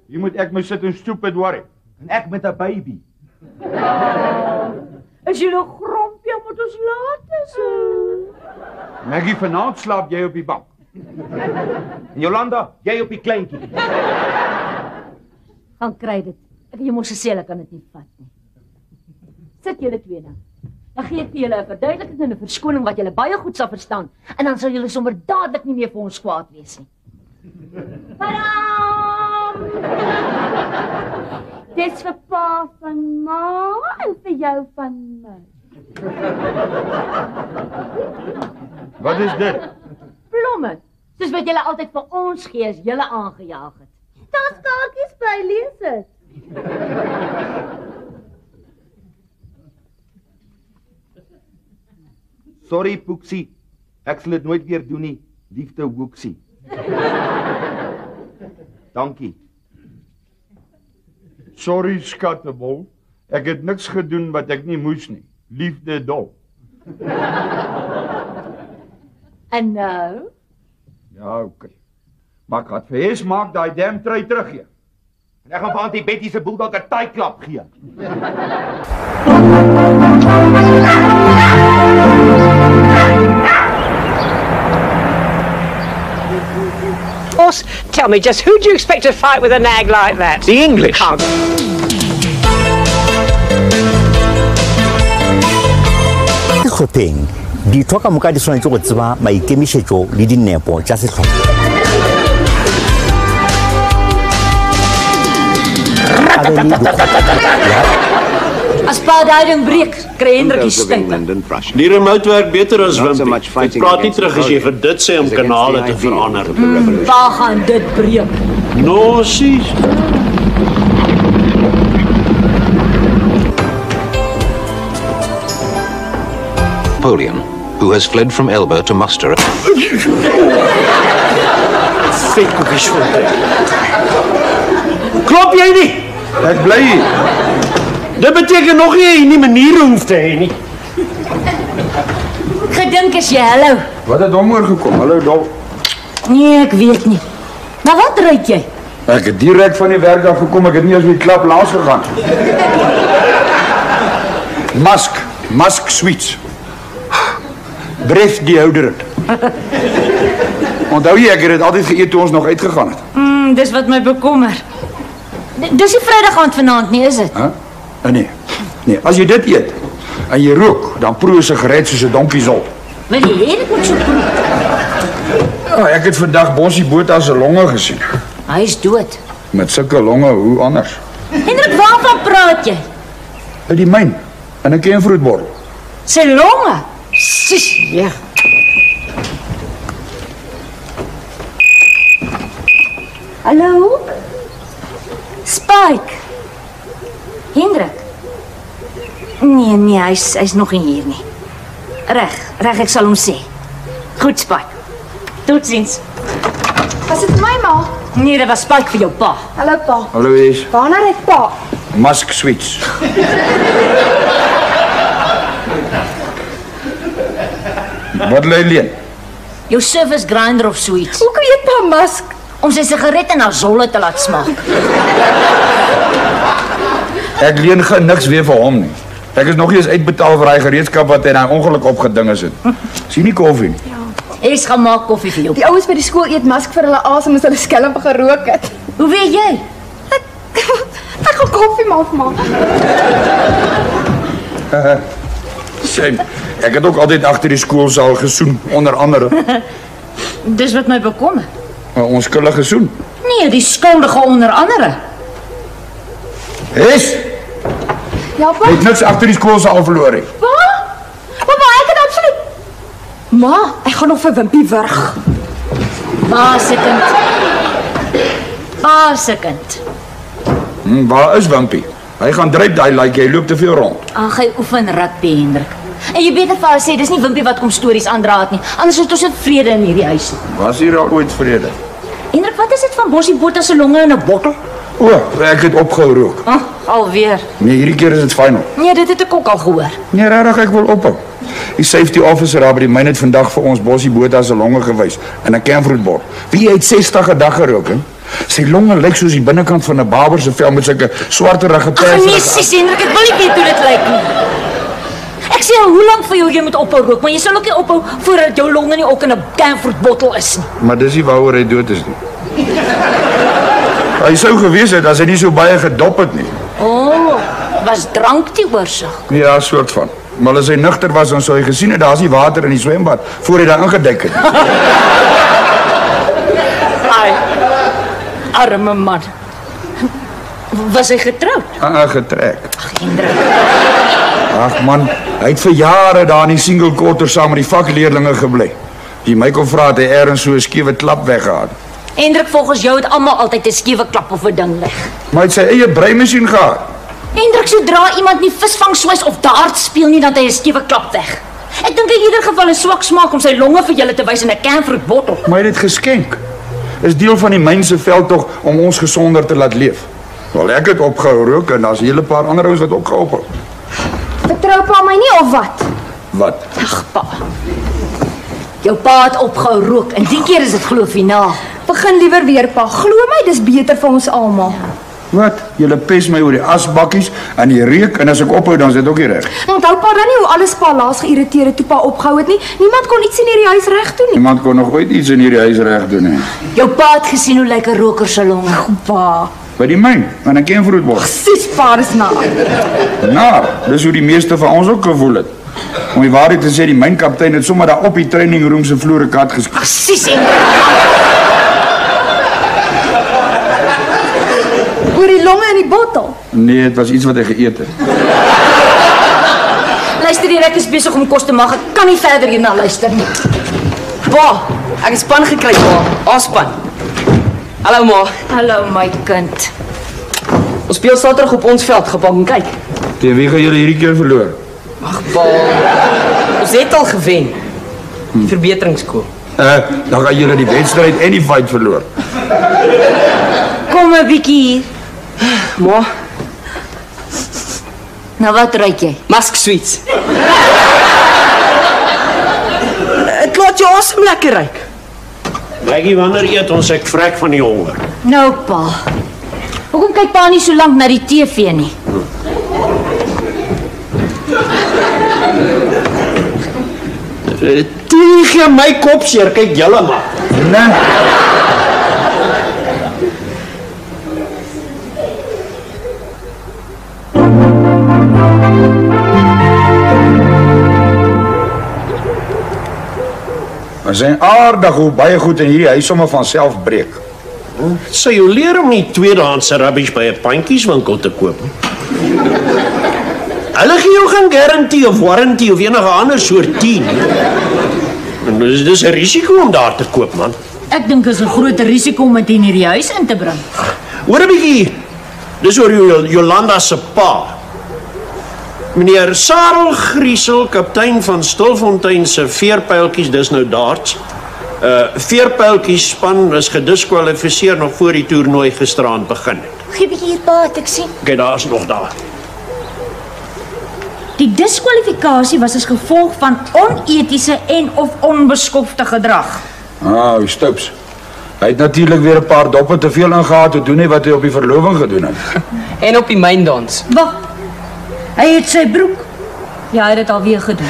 Speaker 8: Hier moet ek my sit en stupid worry.
Speaker 6: En ek met 'n baby.
Speaker 7: Is jy nog grompie omdat ons laat is?
Speaker 8: Maggie, vanaand slaap jy op die bank.
Speaker 6: En Jolanda, jy op die kleintjie.
Speaker 7: Gaan kry dit. Ek het jou mos gesê hulle kan dit nie vat nie. Sit julle twee nou. Dan gee ek vir julle 'n verduideliking en 'n verskoning wat julle baie goed sal verstaan en dan sal julle sommer dadelik nie meer vir ons kwaad wees nie. Tadaa!
Speaker 1: Dis vir pa van ma en vir jou van my.
Speaker 8: Wat is dit?
Speaker 7: Blomme. Soos wat julle altyd vir ons gee as julle aangejaag het.
Speaker 1: Daar's kaartjies by, lees dit.
Speaker 6: Sorry, Poeksie. Ek sal dit nooit weer doen nie. Liefde, Woeksie. Dankie.
Speaker 8: Sorry, skattebol. Ek het niks gedoen wat ek nie moes nie. Liefde dol.
Speaker 7: En nou?
Speaker 8: Ja, oké. Maar ek gaan vir Hes maak daai damn trui teruggee.
Speaker 6: En ek gaan vir Auntie Betty se boel dalk 'n taai klap gee.
Speaker 9: Tell me, just who do you expect to fight with a nag like that?
Speaker 3: The English.
Speaker 9: Can't.
Speaker 10: Hoping di thoka moka di tshwanetse go tseba maikemišetšo le dinepo tša sehlopha. A be le
Speaker 7: As pa daai ding breek, kry Hendrik die stuip.
Speaker 3: Die remote werk beter as Wimpy. Ek praat nie terug as jy vir dit sê om kanale te verander.
Speaker 7: Pa gaan dit breek.
Speaker 3: No, sies.
Speaker 11: Napoleon, who has fled from Elba to muster.
Speaker 3: Klop jy nie?
Speaker 8: Ek bly hier.
Speaker 3: Dit beteken nog nie jy nie maniere hoef te hê nie.
Speaker 7: Gedink is jy, hallo.
Speaker 8: Wat het hom oorgekom? Hallo Dol.
Speaker 7: Nee, ek weet nie. Maar wat ruik jy?
Speaker 8: Ek het direk van die werk af gekom, ek het nie eens met die klap laas gegaan. Musk Sweets. Breath deodorant. Onthou jy, ek het dit altyd geëet toe ons nog uitgegaan het.
Speaker 7: Dis wat my bekommer. Dis nie Vrydag aand vanaand nie, is dit?
Speaker 8: Nee, as jy dit eet en jy rook, dan proe 'n sigaret soos 'n donkie zol.
Speaker 7: Wil jy hê dit moet so proe?
Speaker 8: Ja, ek het vandag Bossie Botha se longe gesien.
Speaker 7: Hy is dood.
Speaker 8: Met sulke longe, hoe anders?
Speaker 7: Hendrik, waarvan praat jy?
Speaker 8: Uit die myn, in 'n kenvroetbottel.
Speaker 7: Sy longe? Sis, ja. Hallo? Spike. Hendrik. Nee, hy's nog nie hier nie. Reg, ek sal hom sê. Goed, Spike. Totsiens.
Speaker 2: Was dit vir my, ma?
Speaker 7: Nee, dit was Spike vir jou pa.
Speaker 2: Hallo, pa.
Speaker 8: Hallo, Ees.
Speaker 2: Waarna ry pa?
Speaker 8: Musk Sweets. Wat lê leen?
Speaker 7: Jou service grinder of sweets.
Speaker 2: Hoe weet pa Musk?
Speaker 7: Om sy sigaret en haar zolle te laat smaak.
Speaker 8: Ek leen niks weer vir hom nie. Ek is nog nie eens uitbetaal vir hy gereedskap wat hy in hy ongeluk opgeding is. Sien nie koffie nie.
Speaker 7: Ek gaan maak koffie vir jou.
Speaker 2: Die ouens by die skool eet Musk vir hulle asem as hulle skelm gerook het.
Speaker 7: Hoe weet jy?
Speaker 2: Ek gaan koffie maak, ma.
Speaker 8: Shame. Ek het ook altyd agter die skoolsaal gesoen, onder andere.
Speaker 7: Dis wat my bekommer.
Speaker 8: 'n Onskuldige soen.
Speaker 7: Nee, die skuldige onder andere.
Speaker 8: Is?
Speaker 2: Ja, pa.
Speaker 8: Jy het niks agter die skoolsaal verloor nie.
Speaker 2: Pa, ek het absoluut... Ma, ek gaan nog vir Wimpy wurg.
Speaker 7: Waar se kind?
Speaker 8: Waar is Wimpy? Hy gaan dryp daai like, jy loop te veel rond.
Speaker 7: Ag, hy oefen rugby, Hendrik. En jy beter vir haar sê, dis nie Wimpy wat kom stories aandraat nie. Anders het ons in vrede in hierdie huis.
Speaker 8: Was hier al ooit vrede?
Speaker 7: Hendrik, wat is dit van Bossie Botha se longe in 'n bottel?
Speaker 8: O, ek het opgehou rook.
Speaker 7: Alweer.
Speaker 8: Nee, hierdie keer is dit final.
Speaker 7: Nee, dit het ek ook al gehoor.
Speaker 8: Nee, regtig, ek wil ophou. Die safety officer daar by die myn het vandag vir ons Bossie Botha se longe gewys in 'n kenvroetbord. Wie het 60 'n dag gerook, hè? Sy longe lyk soos die binnekant van 'n barber se vel met sulke swarterige perse.
Speaker 7: Ag nee, sis, Hendrik, ek wil nie weet hoe dit lyk nie. Ek sê al hoe lank vir jou jy moet ophou rook, maar jy sal ook nie ophou voordat jou longe nie ook in 'n kenvroetbottel is nie.
Speaker 8: Maar dis nie waaroor hy dood is nie. Hy sou gewees het as hy nie so baie gedop het nie.
Speaker 7: Was drank die oorsaak?
Speaker 8: Ja, soort van. Maar as hy nugter was, dan sou hy gesien het daar's nie water in die swembad voor hy daar ingeduik het.
Speaker 7: Ai. Arme man. Was hy getroud?
Speaker 8: Getrek.
Speaker 7: Ag, Hendrik.
Speaker 8: Ag man, hy het vir jare daar in die single quarter saam met die vakleerlinge gebly. Die my kom vra het hy eers so 'n skewe klap weggehaal.
Speaker 7: Hendrik, volgens jou het almal altyd 'n skewe klap of 'n ding weg.
Speaker 8: Maar hy het sy eie breimasjien gehad.
Speaker 7: Hendrik, sodra iemand nie visvang swys of dart speel nie, dan het hy 'n skewe klap weg. Ek dink in ieder geval 'n swak smaak om sy longe vir julle te wys in 'n kenvroetbottel.
Speaker 8: Maar hy het dit geskenk. Is deel van die myn se veldtog om ons gesonder te laat leef. Wel, ek het opgehou rook en daar's 'n hele paar ander ouens wat ook gehou het.
Speaker 2: Vertrou pa my nie of wat?
Speaker 8: Wat?
Speaker 7: Ag, pa. Jou pa het opgehou rook en die keer is dit glo finaal.
Speaker 2: Begin liewer weer, pa. Glo my, dis beter vir ons almal.
Speaker 8: Wat? Julle pes my oor die asbakkies en die reuk en as ek ophou dan is dit ook nie reg.
Speaker 2: Onthou pa dan nie hoe alles pa laas geïrriteer het toe pa opgehou het nie. Niemand kon iets in hierdie huis reg doen nie.
Speaker 8: Niemand kon nog ooit iets in hierdie huis reg doen nie.
Speaker 7: Jou pa het gesien hoe lyk 'n roker se longe.
Speaker 2: Pa.
Speaker 8: By die myn, en 'n kenvroetbord.
Speaker 2: Sis pa is na.
Speaker 8: Nou, dis hoe die meeste van ons ook gevoel het. Om die waarheid te sê, die mynkaptein het sommer daar op die training room se vloer 'n kat geskiet.
Speaker 7: Sis.
Speaker 2: Oor die longe in die bottel.
Speaker 8: Nee, dit was iets wat hy geëet het.
Speaker 7: Luister hier, ek is besig om kos te maak. Ek kan nie verder hierna luister nie.
Speaker 5: Pa, ek het span gekry, pa. A-span. Hallo, ma.
Speaker 7: Hallo my kind.
Speaker 5: Ons speel Saterdag op ons veld, gepak en kyk.
Speaker 8: Teen wie gaan julle hierdie keer verloor?
Speaker 5: Ag, pa. Ons het al gewen. Die verbeteringskool.
Speaker 8: Dan gaan julle die wedstryd en die fight verloor.
Speaker 7: Kom 'n bietjie hier.
Speaker 5: Ma,
Speaker 7: Nou wat ruik jy?
Speaker 5: Musk Sweets. Het laat jou asem lekker ruik.
Speaker 3: Maggie, wanneer eet ons? Ek vrek van die honger.
Speaker 7: Nou pa. Hoekom kyk pa nie so lank na die TV nie?
Speaker 3: Tegen my kop seer, kyk julle maar.
Speaker 8: Nee. We zijn aardig hoe baie goed in hierdie huis sommer van self breek.
Speaker 3: Sou jy leer om nie tweedehandse rubbish by 'n pandjieswinkel te koop nie? Hulle gee jou geen garantie of warranty of enige ander soort 10. En dis 'n risiko om daar te koop, man.
Speaker 7: Ek dink is 'n groot risiko om dit in hierdie huis in te bring.
Speaker 3: Hoor 'n bietjie. Dis oor Jolanda se pa. Meneer Sarel Griesel, kaptein van Stilfontein se veerpyltjies, dis nou darts. Veerpyltjies span is gediskwalifiseer nog voor die toernooi gisteraand begin het.
Speaker 7: Gee bietjie hier pa, ek sien.
Speaker 3: Kyk, daar is nog daar.
Speaker 7: Die diskwalifikasie was as gevolg van onetiese en of onbeskofte gedrag.
Speaker 8: Ah, die Stoups. Hy het natuurlik weer 'n paar doppe te veel ingehaat te doen wat hy op die verloving gedoen het.
Speaker 5: En op die myndans.
Speaker 7: Wag. Hy het sy broek. Ja, hy het dit alweer gedoen.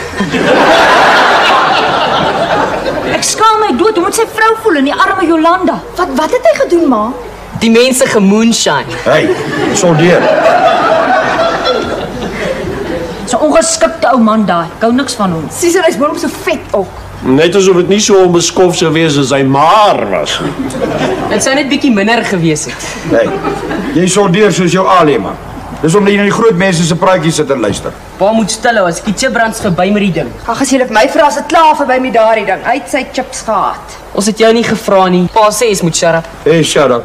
Speaker 7: Ek skaam my dood, hoe moet sy vrou voel in die arme Jolanda?
Speaker 2: Wat het hy gedoen, ma?
Speaker 5: Die mense gemoonshine.
Speaker 8: Hey, soldeer.
Speaker 7: So 'n ongeskikte ou man daai. Ek hou niks van hom.
Speaker 2: Sies, hy's boonop so vet ook.
Speaker 3: Net asof dit nie so onbeskof sou wees as hy maar was nie.
Speaker 5: Dit sou net bietjie minder gewees het.
Speaker 8: Hey, jy soldeer soos jou Alema. Dis omdat jy na die groot mense se praatjies sit en luister.
Speaker 5: Pa moet stil hou as ek die chipbrands verby met die ding.
Speaker 2: Ag, as jy vir my vra as dit klaar verby met daardie ding. Hy het sy chips gehad.
Speaker 5: Ons het jou nie gevra nie. Pa sê jy moet shut up.
Speaker 8: Hey, shut up.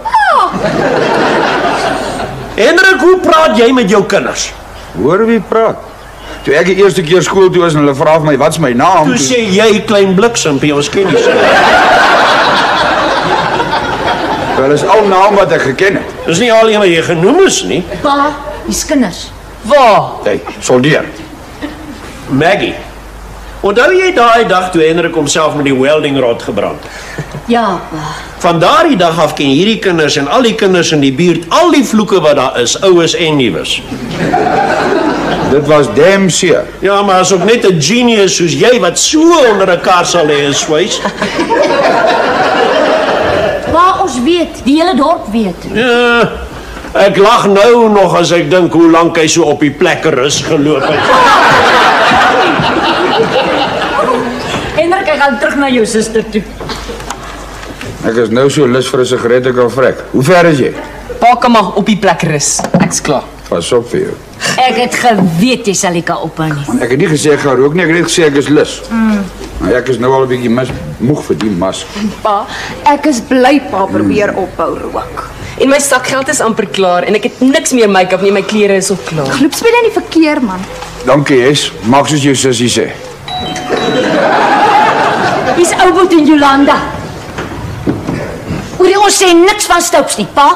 Speaker 3: Hendrik, hoe praat jy met jou kinders?
Speaker 8: Hoor wie praat? Toe ek die eerste keer skool toe was en hulle vra vir my wat's my naam?
Speaker 3: Toe sê jy klein bliksempie, ons ken nie.
Speaker 8: Wel is al naam wat ek geken het.
Speaker 3: Dis nie al een wat jy genoem is nie.
Speaker 7: Pa, dis kinders.
Speaker 5: Waar?
Speaker 8: Hey, soldeer.
Speaker 3: Maggie. Onthou jy daai dag toe Hendrik homself met die welding rod gebrand?
Speaker 7: Ja, pa.
Speaker 3: Van daardie dag af ken hierdie kinders en al die kinders in die buurt al die vloeke wat daar is, oues en nuus.
Speaker 8: Dit was damn seer.
Speaker 3: Ja, maar as ook net 'n genius soos jy wat so onder 'n kar sal lê en swys.
Speaker 7: Pa, ons weet, die hele dorp weet.
Speaker 3: Ja, ek lag nou nog as ek dink hoe lank hy so op die plekkerus geloop het.
Speaker 7: Hendrik, ek gaan terug na jou suster toe.
Speaker 8: Ek is nou so lus vir 'n sigaret ek kan vrek. Hoe ver is jy?
Speaker 5: Pa kan maar op die plek rus. Ek's klaar.
Speaker 8: Pas op vir jou.
Speaker 7: Ek het geweet jy sal nie kan ophou nie.
Speaker 8: Want ek het nie gesê ek gaan rook nie, ek het net gesê ek is lus. Maar ek is nou al 'n bietjie moeg vir die mas.
Speaker 2: Pa, ek is bly pa probeer ophou rook.
Speaker 5: En my sakgeld is amper klaar en ek het niks meer make-up nie, my klere is ook klaar.
Speaker 2: Gloep speel in die verkeer, man.
Speaker 8: Dankie, Jes. Maak soos jou sussie sê.
Speaker 7: Dis ou boet in Jolanda. Oor ons sê niks van Stoups nie, pa.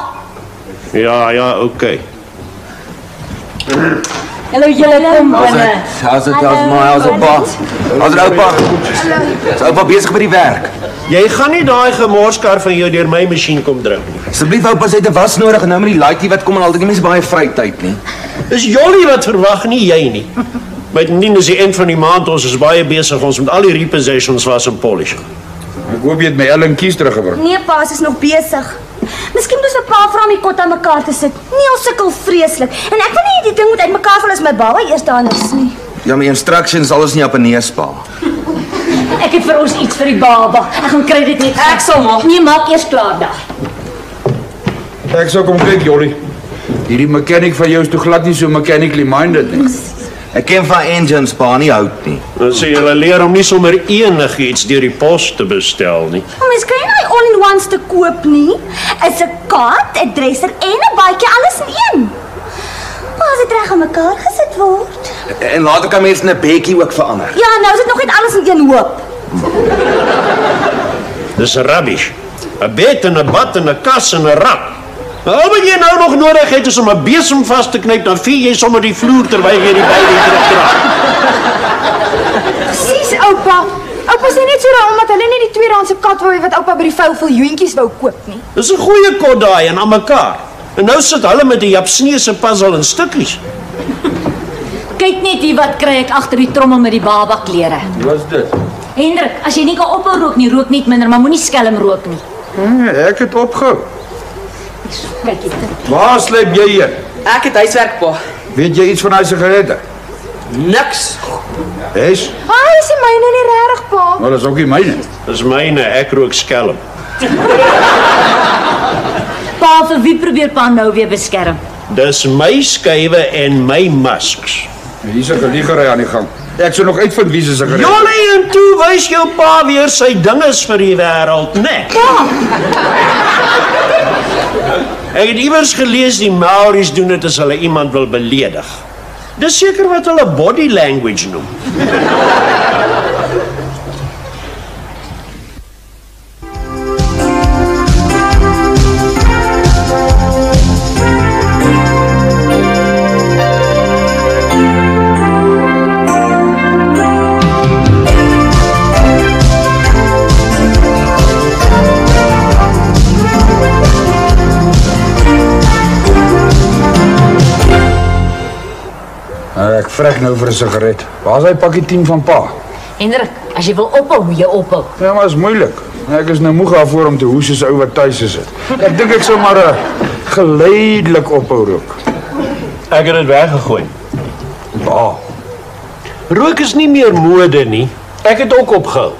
Speaker 3: Ja, okay.
Speaker 7: Hallo julle kom binne.
Speaker 6: How's dit oupa? How's dit oupa? Is oupa besig met die werk?
Speaker 3: Jy gaan nie daai gemorskar van jou deur my masjien kom druk nie.
Speaker 6: Asseblief oupa, sy het 'n was nodig en nou met die laaitjie wat kom en altyd die mense baie vry tyd nie.
Speaker 3: Dis Jolly wat verwag, nie jy nie. Buitendien is die eind van die maand, ons is baie besig, ons moet al die repossessions was en polish.
Speaker 8: Ek hoop jy het my Ellen Kies teruggebring.
Speaker 1: Nee, pa, sy is nog besig. Miskien moet 'n paar vra om die kot aan mekaar te sit. Nee, ons sukkel vreeslik. En ek wil nie die ding moet uitmekaar val as my baba eers daar is nie.
Speaker 6: Ja, my instructions alles nie op 'n neuspaal.
Speaker 7: Ek het vir ons iets vir die baba. Ek gaan kry dit net.
Speaker 5: Ek sal maak.
Speaker 7: Nee, maak eers klaar daar.
Speaker 8: Ek sou kom kyk, Jolly. Hierdie mechanic van jou is toe glad nie so mechanically minded nie.
Speaker 6: Ek ken van engines pa nie hout nie.
Speaker 3: Dan sê julle leer om nie sommer enigiets deur die pos te bestel nie.
Speaker 1: Mens kan nie all-in-ones te koop nie. Is 'n kaart, 'n dresser en 'n baadjie alles in een. Maar as dit reg aan mekaar gesit word.
Speaker 6: En later kan mens 'n bedjie ook verander.
Speaker 1: Ja, nou is dit nog net alles in een hoop.
Speaker 3: Dis rubbish. 'n Bed en 'n bad en 'n kas en 'n rak. Al wat jy nou nog nodig het is om 'n besem vas te knyp, dan vee jy sommer die vloer terwyl jy die beide terugdraai.
Speaker 2: Presies, oupa. Oupa sê net so dat omdat hulle nie die tweedehandse kat wou hê wat oupa by die vuil joentjies wou koop nie.
Speaker 3: Dis 'n goeie kot daai en aan mekaar. En nou sit hulle met 'n Japsneese puzzle in stukkies.
Speaker 7: Kyk net hier wat kry ek agter die trommel met die baba klere.
Speaker 8: Wat's dit?
Speaker 7: Hendrik, as jy nie kan ophou rook nie, rook net minder, maar moenie skelm rook nie.
Speaker 8: Ek het opgehou.
Speaker 7: Kyk hier.
Speaker 8: Waar sleep jy hier?
Speaker 5: Ek het huiswerk, pa.
Speaker 8: Weet jy iets van daai sigarette?
Speaker 5: Niks.
Speaker 8: Is?
Speaker 2: Is die myne nie regtig, pa?
Speaker 8: Maar dis ook nie myne.
Speaker 3: Dis myne, ek rook skelm.
Speaker 7: Pa, vir wie probeer pa nou weer beskerm?
Speaker 3: Dis my skuwe en my masks.
Speaker 8: Hier's 'n geliegery aan die gang. Ek sou nog uitvind wie se sigaret.
Speaker 3: Jolie en toe wys jou pa weer sy dinges vir die wêreld, né?
Speaker 2: Pa!
Speaker 3: Ek het iewers gelees die Maoris doen dit as hulle iemand wil beledig. Dis seker wat hulle body language noem.
Speaker 8: Ek vrek nou vir 'n sigaret. Waar's hy pakkie 10 van pa?
Speaker 7: Hendrik, as jy wil ophou, moet jy ophou.
Speaker 8: Ja, maar is moeilik. Ek is nou moeg daarvoor om te hoes soos ou wat tuis is. Ek dink ek sou maar 'n geleidelik ophou rook.
Speaker 3: Ek het dit weggegooi.
Speaker 8: Pa.
Speaker 3: Rook is nie meer mode nie. Ek het ook opgehou.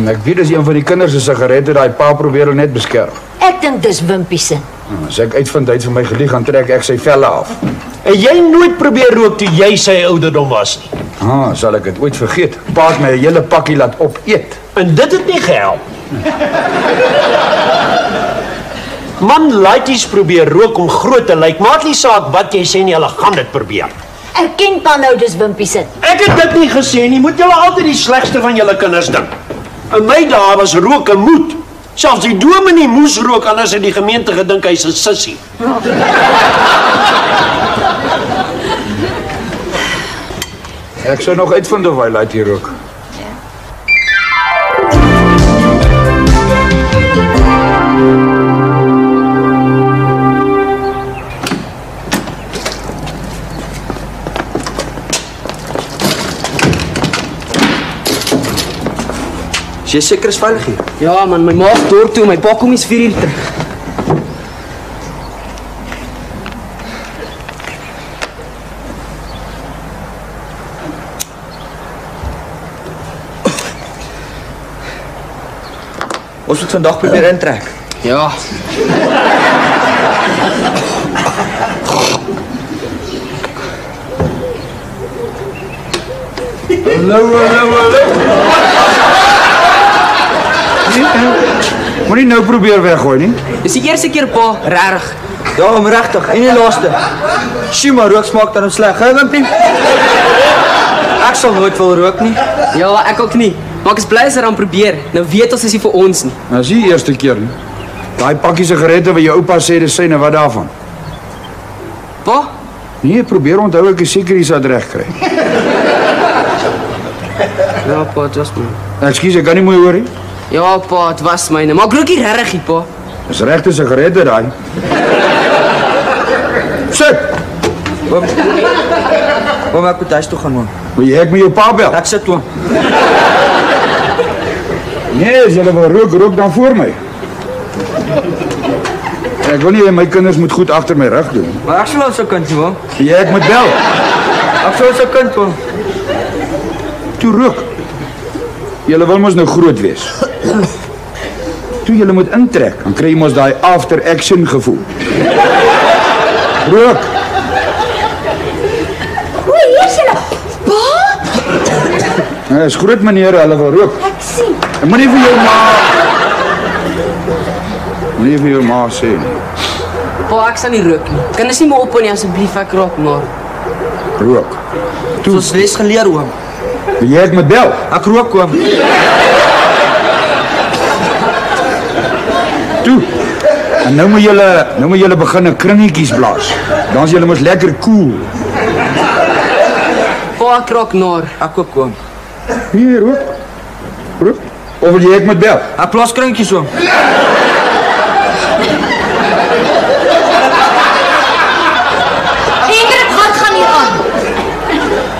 Speaker 8: Ek weet dis een van die kinders se sigarette daai pa probeer hulle net beskerm.
Speaker 7: Ek dink dis Wimpie se.
Speaker 8: As ek uitvind hy het vir my gelieg, gaan trek ek sy velle af.
Speaker 3: En jy nooit probeer rook toe jy sy ouderdom was nie.
Speaker 8: Sal ek dit ooit vergeet. Pa het my 'n hele pakkie laat opeet.
Speaker 3: En dit het nie gehelp. Man, laities probeer rook om groot te lyk. Maak nie saak wat jy sê nie, hulle gaan dit probeer.
Speaker 7: Erken pa nou dis Wimpie se.
Speaker 3: Ek het dit nie gesê nie. Moet julle altyd die slegste van julle kinders dink. In my dae was rook 'n moed. Selfs die dominee moes rook, anders het die gemeente gedink hy's 'n sissie.
Speaker 8: Ek sou nog uitvind of hy laat hier rook.
Speaker 5: Jy seker is veilig hier? Ja man, my maag dorp toe, my pa kom eens 4 uur terug. Ons moet vandag probeer intrek. Ja.
Speaker 8: Hallo. Moenie nou probeer weggooi nie.
Speaker 5: Dis die eerste keer pa, regtig. Ja, om regtig, en die laaste. Sjoe, maar rook smaak dan sleg, hè, Wimpie? Ek sal nooit wil rook nie. Ja, ek ook nie. Maar ek is bly as aan probeer. Nou weet ons is nie vir ons nie.
Speaker 8: Nou is die eerste keer nie. Daai pakkie sigarette wat jou oupa sê dis syne, wat daarvan?
Speaker 5: Pa?
Speaker 8: Nee, probeer onthou ek is seker jy sal dit reg kry.
Speaker 5: Ja, pa, dit was my.
Speaker 8: Ekskuus, ek kan nie mooi hoor nie.
Speaker 5: Ja, pa, dit was myne. Maar ek rook nie regtig, pa.
Speaker 8: Dis regte sigarette daai. Sit.
Speaker 5: Kom ek moet huis toe gaan, man.
Speaker 8: Wil jy ek met jou pa bel?
Speaker 5: Ek sit toe.
Speaker 8: Nee, as julle wil rook dan voor my. Ek wil nie my kinders moet goed agter my rug doen.
Speaker 5: Maar ek sal al so kind, man.
Speaker 8: Ja, ek moet bel.
Speaker 5: Ek sal so kind, man.
Speaker 8: Toe rook. Julle wil mos nou groot wees. Toe julle moet intrek, dan kry jy mos daai after action gevoel. Rook.
Speaker 7: O, hier is julle.
Speaker 8: Is groot meneer, hulle wil rook.
Speaker 2: Ek sien.
Speaker 8: En moenie vir jou ma sê nie.
Speaker 12: Pa, ek sal nie rook nie. Kinders nie maar op nie asseblief, ek rook maar.
Speaker 8: Rook.
Speaker 12: Soos les geleer, oom.
Speaker 8: Jy het met bel.
Speaker 12: Ek rook, oom.
Speaker 8: Toe. En nou moet julle begin 'n kringetjies blaas. Dan is julle mos lekker cool.
Speaker 12: Pa, ek rook naar. Ek ook, oom.
Speaker 8: Hier, rook. Rook. Of wil jy ek met bel?
Speaker 12: Ek blaas kringetjies, oom.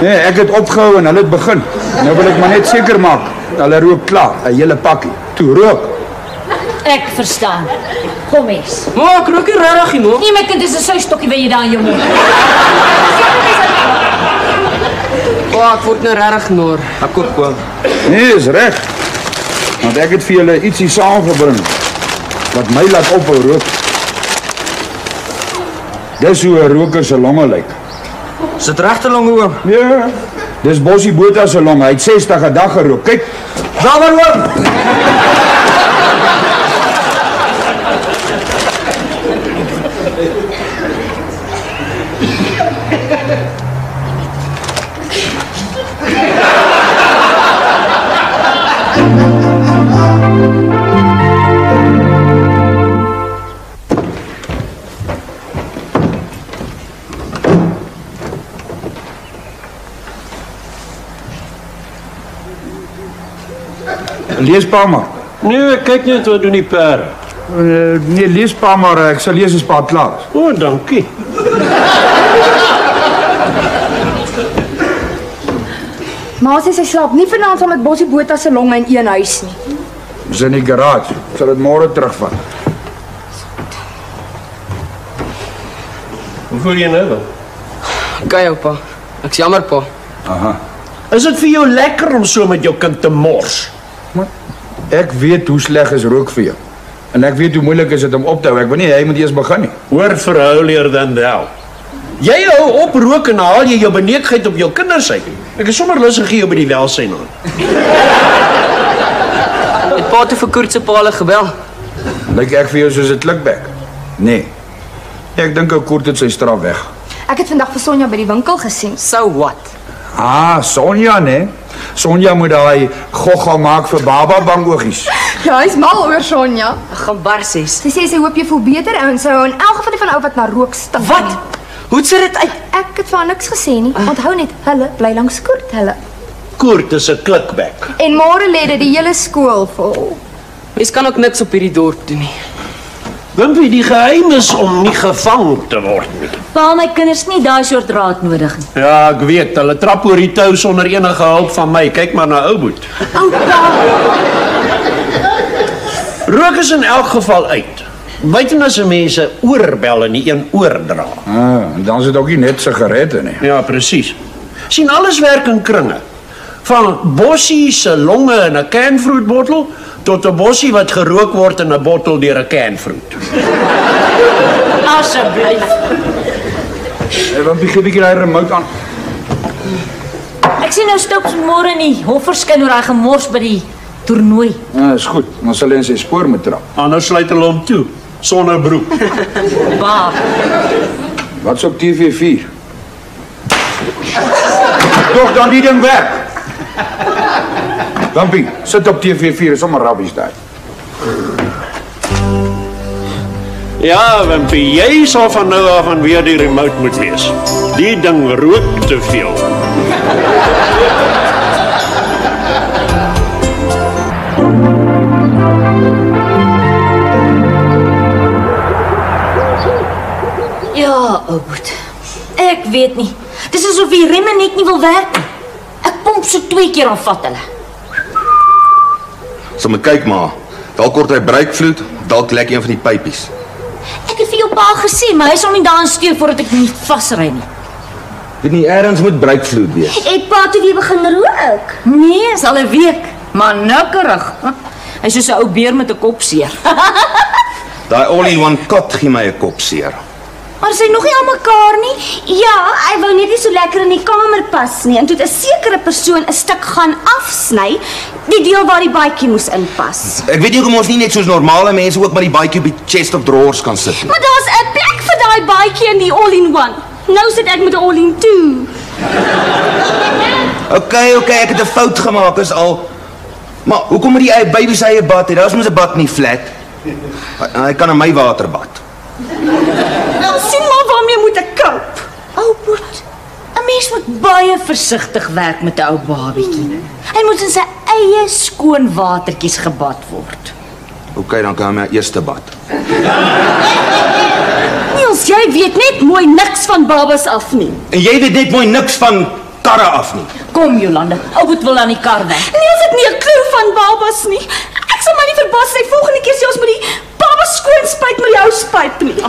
Speaker 8: Nee, ek het opgehou en hulle het begin. Nou wil ek maar net seker maak. Hulle rook klaar, 'n hele pakkie. Toe rook.
Speaker 7: Ek verstaan. Kom eens.
Speaker 12: Ma, ek rook nie regtig nie, ma.
Speaker 7: Nee, my kind, dis 'n suistokkie wat jy daar in jou mond.
Speaker 12: Pa, ek word nou regtig naar. Ek ook, oom.
Speaker 8: Nee, is reg. Want ek het vir julle ietsie saamgebring wat my laat ophou rook. Dis hoe 'n roker se longe lyk.
Speaker 12: Is dit regte longe, oom?
Speaker 8: Ja. Dis Bossie Botha se longe. Hy het 60 'n dag gerook. Kyk.
Speaker 12: Daar maar, oom.
Speaker 8: Lees pa maar.
Speaker 3: Nee, kyk net wat doen die perde.
Speaker 8: Nee, lees pa maar. Ek sal lees as pa klaar is.
Speaker 3: O, dankie.
Speaker 2: Ma sê sy slaap nie vanaand saam met Bossie Botha se longe in een huis nie.
Speaker 8: Dis in die garage. Ek sal dit môre terugvat.
Speaker 3: Hoe voel jy nou dan?
Speaker 12: Kyk, oupa. Ek's jammer, pa.
Speaker 8: Aha.
Speaker 3: Is dit vir jou lekker om so met jou kind te mors?
Speaker 8: Ek weet hoe sleg is rook vir jou. En ek weet hoe moeilik is dit om op te hou. Ek wil nie hy moet eers begin nie.
Speaker 3: Hoor vir houlier dan thou. Jy hou op rook en haal jy jou beneekheid op jou kinders uit. Ek is sommer lus gee jou by die welsyn aan.
Speaker 12: Het pa toe vir Koert se pa gebel?
Speaker 8: Lyk ek vir jou soos 'n klikbek? Nee. Ek dink ou Koert het sy straf weg.
Speaker 2: Ek het vandag vir Sonja by die winkel gesien.
Speaker 12: So what?
Speaker 8: Ah, Sonja, nee. Sonja moet daai gogga maak vir baba bangoogies.
Speaker 2: Ja, hy's mal oor Sonja.
Speaker 12: Ek gaan barsies.
Speaker 2: Sy sê sy hoop jy voel beter en sy hou in elk geval van ou wat na rook stink.
Speaker 12: Wat? Hoe sit dit uit?
Speaker 2: Ek het van niks gesê nie. Onthou net, hulle bly langs Koert, hulle.
Speaker 3: Koert is 'n klikbek.
Speaker 2: En môre lê dit die hele skool vol.
Speaker 12: Mens kan ook niks op hierdie dorp doen nie.
Speaker 3: Wimpie, die geheim is om nie gevang te word nie.
Speaker 7: Pa, my kinders nie daai soort raad nodig nie.
Speaker 3: Ja, ek weet, hulle trap oor die tou sonder enige hulp van my. Kyk maar na ou boet. Rook is in elk geval uit. Buiten as mense oorbelle nie een oor dra.
Speaker 8: Ah, en dan is dit ook nie net sigarette nie.
Speaker 3: Ja, presies. Sien, alles werk in kringe. Van Bossie se longe in 'n canvruitbottel tot 'n bossie wat gerook word in 'n bottel deur 'n canvruit.
Speaker 7: Asseblief.
Speaker 8: Want gee 'n bietjie daai remote aan.
Speaker 7: Ek sien nou Stokes môre in die hof verskyn oor daai gemors by die toernooi.
Speaker 8: Ja, is goed. Dan sal hy in sy spoor moet trap.
Speaker 3: Anders sluit hulle hom toe sonder broek.
Speaker 7: Pa.
Speaker 8: Wat's op TV4? Tog dan die ding weg. Wimpie, sit op TV4, is sommer rabbies daar.
Speaker 3: Ja, Wimpie, jy sal van nou af aan weer die remote moet wees. Die ding rook te veel.
Speaker 7: Ja, Oud. Ek weet nie. Dis asof die remme net nie wil werk nie. Ek pomp so 2 keer en vat hulle.
Speaker 6: So moet kyk maar. Dalk kort hy breekvloed, dalk lek een van die pypies.
Speaker 7: Ek het vir jou pa gesê, maar hy sal nie daarin steek voordat ek nie vasry nie.
Speaker 6: Dit nie ergens moet breekvloed wees.
Speaker 7: Het pa toe weer begin rook? Nee, is al 'n week, maar nikkerig. Hy's soos 'n ou beer met 'n kopseer.
Speaker 6: Daai all-in-one kot gee my 'n kop seer.
Speaker 1: Maar sy nog nie aan mekaar nie? Ja, hy wou net nie so lekker in die kamer pas nie. En toe het 'n sekere persoon 'n stuk gaan afsny, die deel waar die baadjie moes inpas.
Speaker 6: Ek weet nie hoekom ons nie net soos normale mense ook met die baadjie op die chest of drawers kan sit nie.
Speaker 1: Maar daar's 'n plek vir daai baadjie in die all-in-one. Nou sit ek met 'n all-in-two.
Speaker 6: Okay, ek het 'n fout gemaak is al. Maar hoekom moet die baby sy eie bad hê? Daar's mos 'n bad nie flat. Hy kan in my water bad.
Speaker 1: Nou sien maar waarmee moet ek koop.
Speaker 7: Ou Boet, 'n mens moet baie versigtig werk met 'n ou babietjie. Hy moet in sy eie skoon watertjies gebad word.
Speaker 6: Okay, dan kan hy my eerste bad.
Speaker 1: Niels, jy weet net mooi niks van babas af nie.
Speaker 6: En jy weet net mooi niks van karre af nie.
Speaker 7: Kom Jolande, ou Boet wil aan die kar weg.
Speaker 1: Niels het nie 'n klou van babas nie. Ek sal maar nie verbaas sy volgende keer sê ons moet die babas skoon spuit met die ou spuit nie.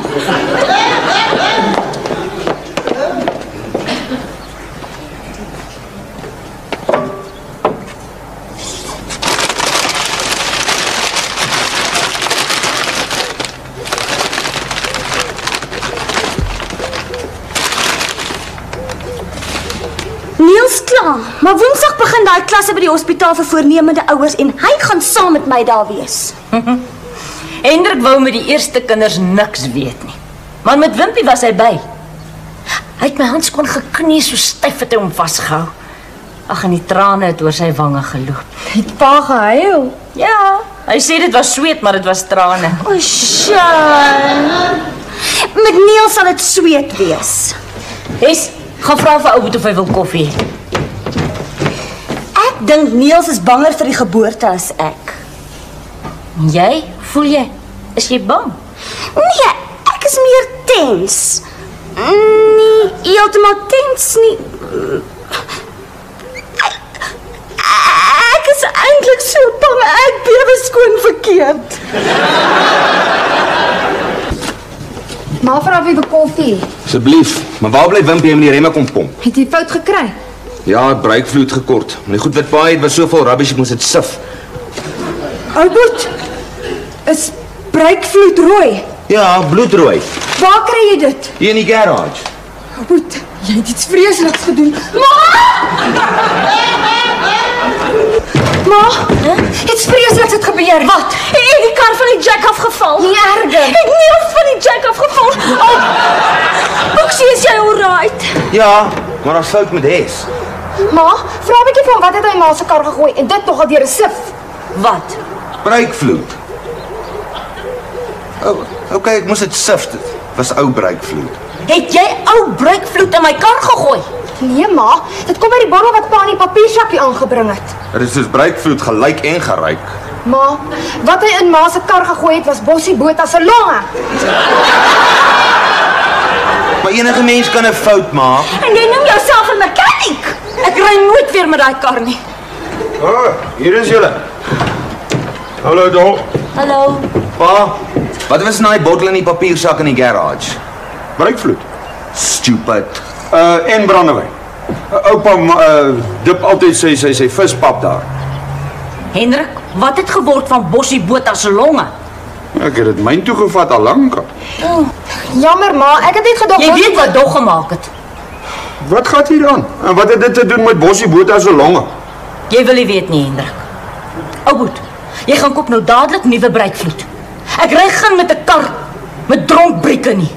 Speaker 1: Niels klaar, maar Woensdag begin daai klasse by die hospitaal vir voornemende ouers en hy gaan saam met my daar wees.
Speaker 7: Hendrik wou met die eerste kinders niks weet nie. Maar met Wimpie was hy by. Hy het my handskoon geknie so styf het hy hom vasgehou. Ag, en die trane het oor sy wange geloop.
Speaker 2: Het pa gehuil?
Speaker 7: Ja, hy sê dit was sweet, maar dit was trane.
Speaker 1: O, Sjan. Met Niels sal dit sweet wees.
Speaker 7: Hes, gaan vra vir ou Boet of hy wil koffie.
Speaker 1: Ek dink Niels is banger vir die geboorte as ek.
Speaker 7: Jy? Voel jy? Is jy bang?
Speaker 1: Nee, ek is meer tens. Nee, heeltemal tens nie. Ek is eintlik so bang ek bewe skoon verkeerd.
Speaker 2: Ma vra of jy wil koffie.
Speaker 6: Asseblief, maar waar bly Wimpie en die remme kom pomp?
Speaker 2: Het jy fout gekry?
Speaker 6: Ja, breekvloed gekort. Maar die goed wat pa het was soveel rubbish ek moes dit sif.
Speaker 2: Ou Boet, is breekvloed rooi?
Speaker 6: Ja, bloedrooi.
Speaker 2: Waar kry jy dit?
Speaker 6: Hier in die garage.
Speaker 2: Ou Boet, jy het iets vreesliks gedoen. Ma, iets vreesliks het gebeur.
Speaker 7: Wat?
Speaker 1: Het die kar van die jack afgeval?
Speaker 2: Nie erger.
Speaker 1: Het Niels van die jack afgeval? Boeksie, is jy alright?
Speaker 6: Ja, maar daar's fout met Hes.
Speaker 2: Ma, vra 'n bietjie van wat het hy ma se kar gegooi en dit nog al deur 'n sif.
Speaker 7: Wat?
Speaker 6: Breekvloed. Okay, ek moes dit sif. Dit was ou breekvloed.
Speaker 7: Het jy ou breekvloed in my kar gegooi?
Speaker 2: Nee ma, dit kom uit die bottel wat pa in die papiersakkie aangebring het.
Speaker 6: Dit is soos breekvloed gelyk en geryk.
Speaker 2: Ma, wat hy in ma se kar gegooi het was Bossie Botha se longe.
Speaker 6: Maar enige mens kan 'n fout maak.
Speaker 1: En jy noem jouself 'n mechanic.
Speaker 7: Ek ry nooit weer met daai kar nie.
Speaker 8: Hier is julle. Hallo Dol.
Speaker 7: Hallo.
Speaker 6: Pa, wat was in daai bottel in die papiersak in die garage?
Speaker 8: Breekvloed.
Speaker 6: Stupid.
Speaker 8: En brandewyn. Oupa dip altyd sy vispap daar.
Speaker 7: Hendrik, wat het geword van Bossie Botha se longe?
Speaker 8: Ek het dit myn toe gevat al lank.
Speaker 2: Jammer ma, ek het net gedog
Speaker 7: Jy weet wat dog gemaak het.
Speaker 8: Wat gaan hier aan? En wat het dit te doen met Bossie Botha se longe?
Speaker 7: Jy wil nie weet nie, Hendrik. Ou Boet, jy gaan koop nou dadelik nuwe breekvloed. Ek ry gaan met 'n kar met dronk brieke nie.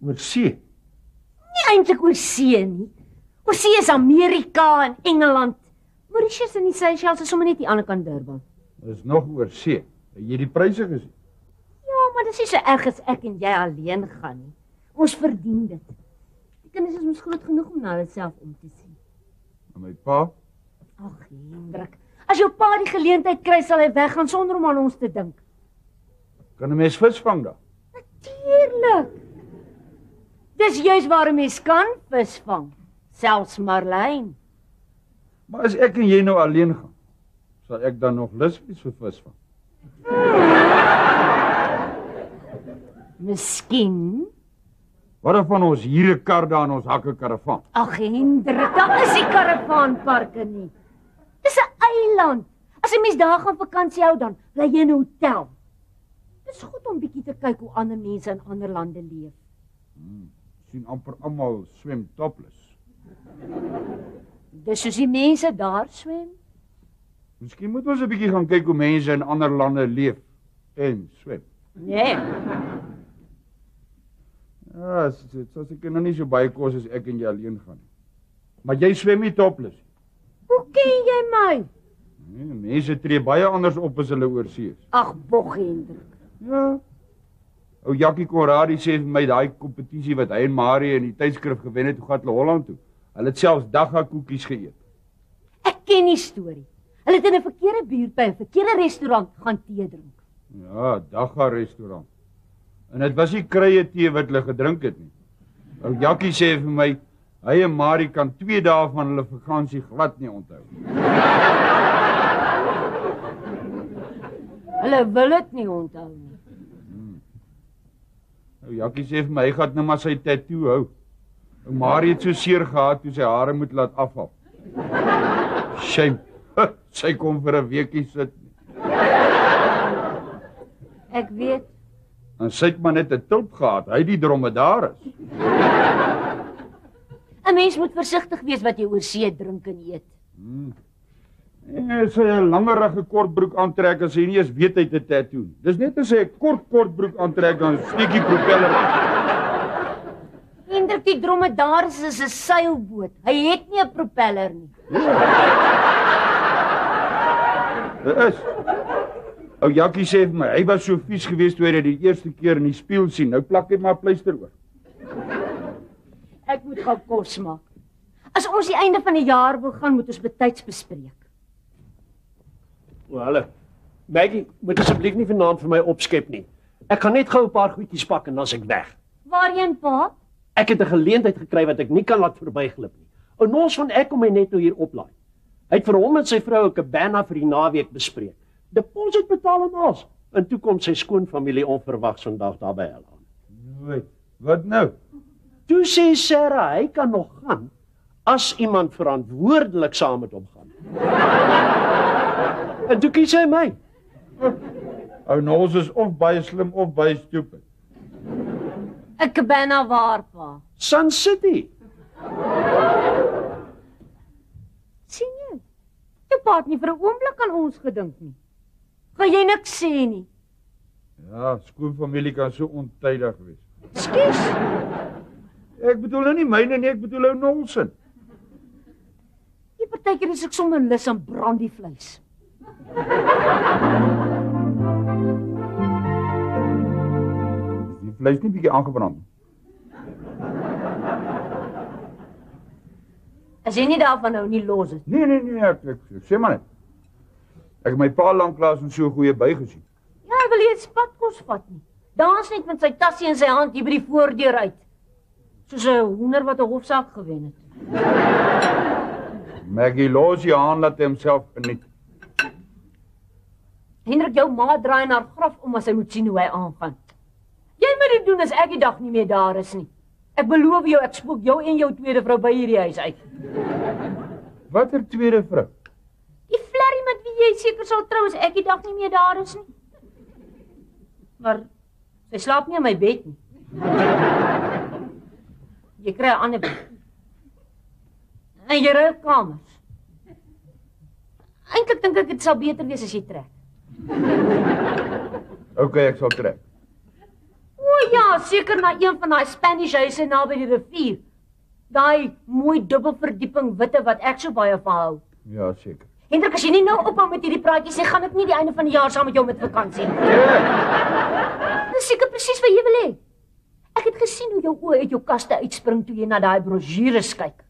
Speaker 8: Oor see.
Speaker 13: Nie eintlik oor see nie. Oor see is Amerika en Engeland. Mauritius en die Seychelles is sommer net die ander kant Durban.
Speaker 8: Dis nog oor see. Het jy die pryse gesien?
Speaker 13: Ja, maar dis nie so erg as ek en jy alleen gaan nie. Ons verdien dit. Die kinders is ons groot genoeg om na hulle self om te sien.
Speaker 8: En my pa?
Speaker 13: Ag, Hendrik, as jou pa die geleentheid kry, sal hy weggaan sonder om aan ons te dink.
Speaker 8: Kan 'n mens vis vang daar?
Speaker 13: Natuurlik. Dis juis waar 'n mens kan vis vang, selfs marlyn.
Speaker 8: Maar as ek en jy nou alleen gaan, sal ek dan nog lus wees vir vis vang?
Speaker 13: Miskien.
Speaker 8: Wat van ons hier 'n kar daar in ons hakke karavaan?
Speaker 13: Ag Hendrik, daar is nie karavaanparke nie. Dis 'n eiland. 'n As 'n mens daar gaan vakansie hou dan, bly jy in 'n hotel. Dis goed om bietjie te kyk hoe ander mense in ander lande leef.
Speaker 8: Sien amper almal swem topless.
Speaker 13: Dis soos die mense daar swem.
Speaker 8: Miskien moet ons 'n bietjie gaan kyk hoe mense in ander lande leef en swem.
Speaker 13: Nee.
Speaker 8: Ja, soos ek nou nie so baie kos as ek en jy alleen gaan. Maar jy swem nie topless.
Speaker 13: Hoe ken jy my?
Speaker 8: Nee, mense tree baie anders op as hulle oorsee is.
Speaker 13: Ag, Bog Hendrik.
Speaker 8: Ja. Ou Jackie Conradie sê vir my daai kompetisie wat hy en Marie in die tydskrif gewen het, hoe gaan hulle Holland toe? Hulle het selfs dagga koekies geëet.
Speaker 13: Ek ken die storie. Hulle het in 'n verkeerde buurt by 'n verkeerde restaurant gaan tee drink.
Speaker 8: Ja, dagga restaurant. En dit was nie krye tee wat hulle gedrink het nie. Ou Jackie sê vir my, hy en Marie kan 2 dae van hulle vakansie glad nie onthou.
Speaker 13: Hulle wil dit nie onthou nie.
Speaker 8: Ou Jackie sê vir my, hy gaan nou maar sy tattoo hou. Ou Marie het so seer gehad toe sy hare moet laat afval. Shame. Sy kom vir 'n weekie sit.
Speaker 13: Ek weet.
Speaker 8: En sy het maar net 'n tulp gehad, hy die dromedaris.
Speaker 13: 'n Mens moet versigtig wees wat jy oor see drink en eet.
Speaker 8: En sy 'n langerige kortbroek aantrek as hy nie eens weet hy het 'n tattoo. Dis net as hy 'n kortbroek aantrek dan steekie propeller.
Speaker 13: Hendrik, die dromedaris is 'n seilboot. Hy het nie 'n propeller nie.
Speaker 8: Dit is. Ou Jackie sê vir my, hy was so vies geweest toe hy die eerste keer in die spieël sien. Nou plak hy maar pleister oor.
Speaker 13: Ek moet gou kos maak. As ons die einde van die jaar wil gaan, moet ons betyds bespreek.
Speaker 3: O, hallo. Maggie, moet asseblief nie vanaand vir my opskep nie. Ek gaan net gou 'n paar goedjies pak en dan's ek weg.
Speaker 13: Waarheen, pa?
Speaker 3: Ek het 'n geleentheid gekry wat ek nie kan laat verbyglip nie. Ons van ek kom my net nou hier oplaai. Hy het vir hom en sy vrou 'n cabana vir die naweek bespreek. Deposit betaal en alles. En toe kom sy skoonfamilie onverwags vandag daar by hulle aan.
Speaker 8: Nooit. Wat nou?
Speaker 3: Toe sê Sarah, hy kan nog gaan as iemand verantwoordelik saam met hom gaan. En toe kies hy my.
Speaker 8: Ou Nels is of baie slim of baie stupid.
Speaker 13: 'n Cabana waar, pa?
Speaker 3: Sun City.
Speaker 13: Sien jy? Jou pa het nie vir 'n oomblik aan ons gedink nie. Gaan jy niks sê nie?
Speaker 8: Ja, skoonfamilie kan so ontydig wees.
Speaker 13: Skus.
Speaker 8: Ek bedoel nou nie myne nie, ek bedoel ou Nolsen.
Speaker 13: Die partykeer is ek sommer lus aan brandievleis.
Speaker 8: Die vleis nie bietjie aangebrand nie.
Speaker 13: As jy nie daarvan nou nie los is.
Speaker 8: Nee, ek sê maar net. Ek het my pa lanklaas in so 'n goeie by gesien.
Speaker 13: Ja, hy wil nie 'n spatkos vat nie. Dans net met sy tassie in sy hand hier by die voordeur uit. Soos 'n hoender wat 'n hofsaak gewen het.
Speaker 8: Maggie los jy aan laat homself geniet.
Speaker 13: Hendrik, jou ma draai na haar graf om as sy moet sien hoe hy aangaan. Jy moet dit doen as ek die dag nie meer daar is nie. Ek beloof jou, ek spook jou en jou tweede vrou by hierdie huis uit.
Speaker 8: Watter tweede vrou?
Speaker 13: Die flerrie met wie jy seker sal trou as ek die dag nie meer daar is nie. Maar sy slaap nie in my bed nie. Jy kry 'n ander bed. En jy ruil kamers. Eintlik dink ek dit sal beter wees as jy trek.
Speaker 8: Okay, ek sal trek.
Speaker 13: O ja, seker na een van daai Spanish huise naby die rivier. Daai mooi dubbelverdieping witte wat ek so baie van hou.
Speaker 8: Ja, seker.
Speaker 13: Hendrik, as jy nie nou ophou met hierdie praatjies sê, gaan ek nie die einde van die jaar saam met jou met vakansie nie. Dis seker presies wat jy wil hê. Ek het gesien hoe jou oë uit jou kaste uitspring toe jy na daai brosjures kyk.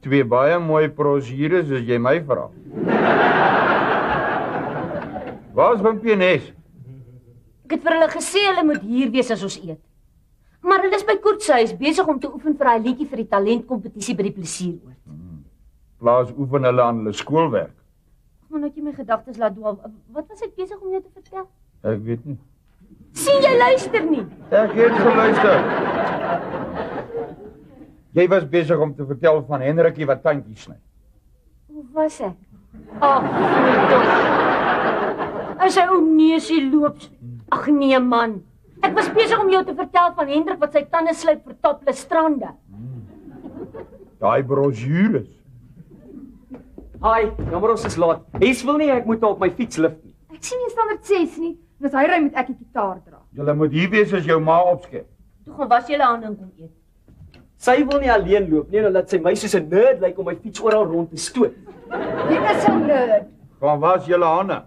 Speaker 8: 2 baie mooi brosjures as jy my vra. Waar's Wimpie Nes?
Speaker 13: Ek het vir hulle gesê hulle moet hier wees as ons eet. Maar hulle is by Koert se huis besig om te oefen vir daai liedjie vir die talentkompetisie by die plesieroord.
Speaker 8: Plaas oefen hulle aan hulle skoolwerk.
Speaker 13: Maar nou het jy my gedagtes laat dwaal. Wat was ek besig om jou te vertel?
Speaker 8: Ek weet nie.
Speaker 13: Sien jy luister nie?
Speaker 8: Ek het geluister. Jy was besig om te vertel van Henrikie wat tandjies sny.
Speaker 13: Hoe was ek? Ag, as hy ou neusie loop. Ag nee man. Ek was besig om jou te vertel van Hendrik wat sy tande slyp vir topless strande.
Speaker 8: Daai brosjures.
Speaker 5: Hi, jammer ons is laat. Hes wil nie ek moet haar op my fiets lift nie.
Speaker 2: Ek sien nie standaard 6 nie. En as hy ry moet ek die gitaar dra.
Speaker 8: Julle moet hier wees as jou ma opskep.
Speaker 13: Toe gaan was julle hande en kom eet.
Speaker 5: Sy wil nie alleen loop nie, en laat sy my soos 'n nerd lyk om my fiets oral rond te stoot.
Speaker 2: Wie is 'n nerd?
Speaker 8: Gaan was julle hande.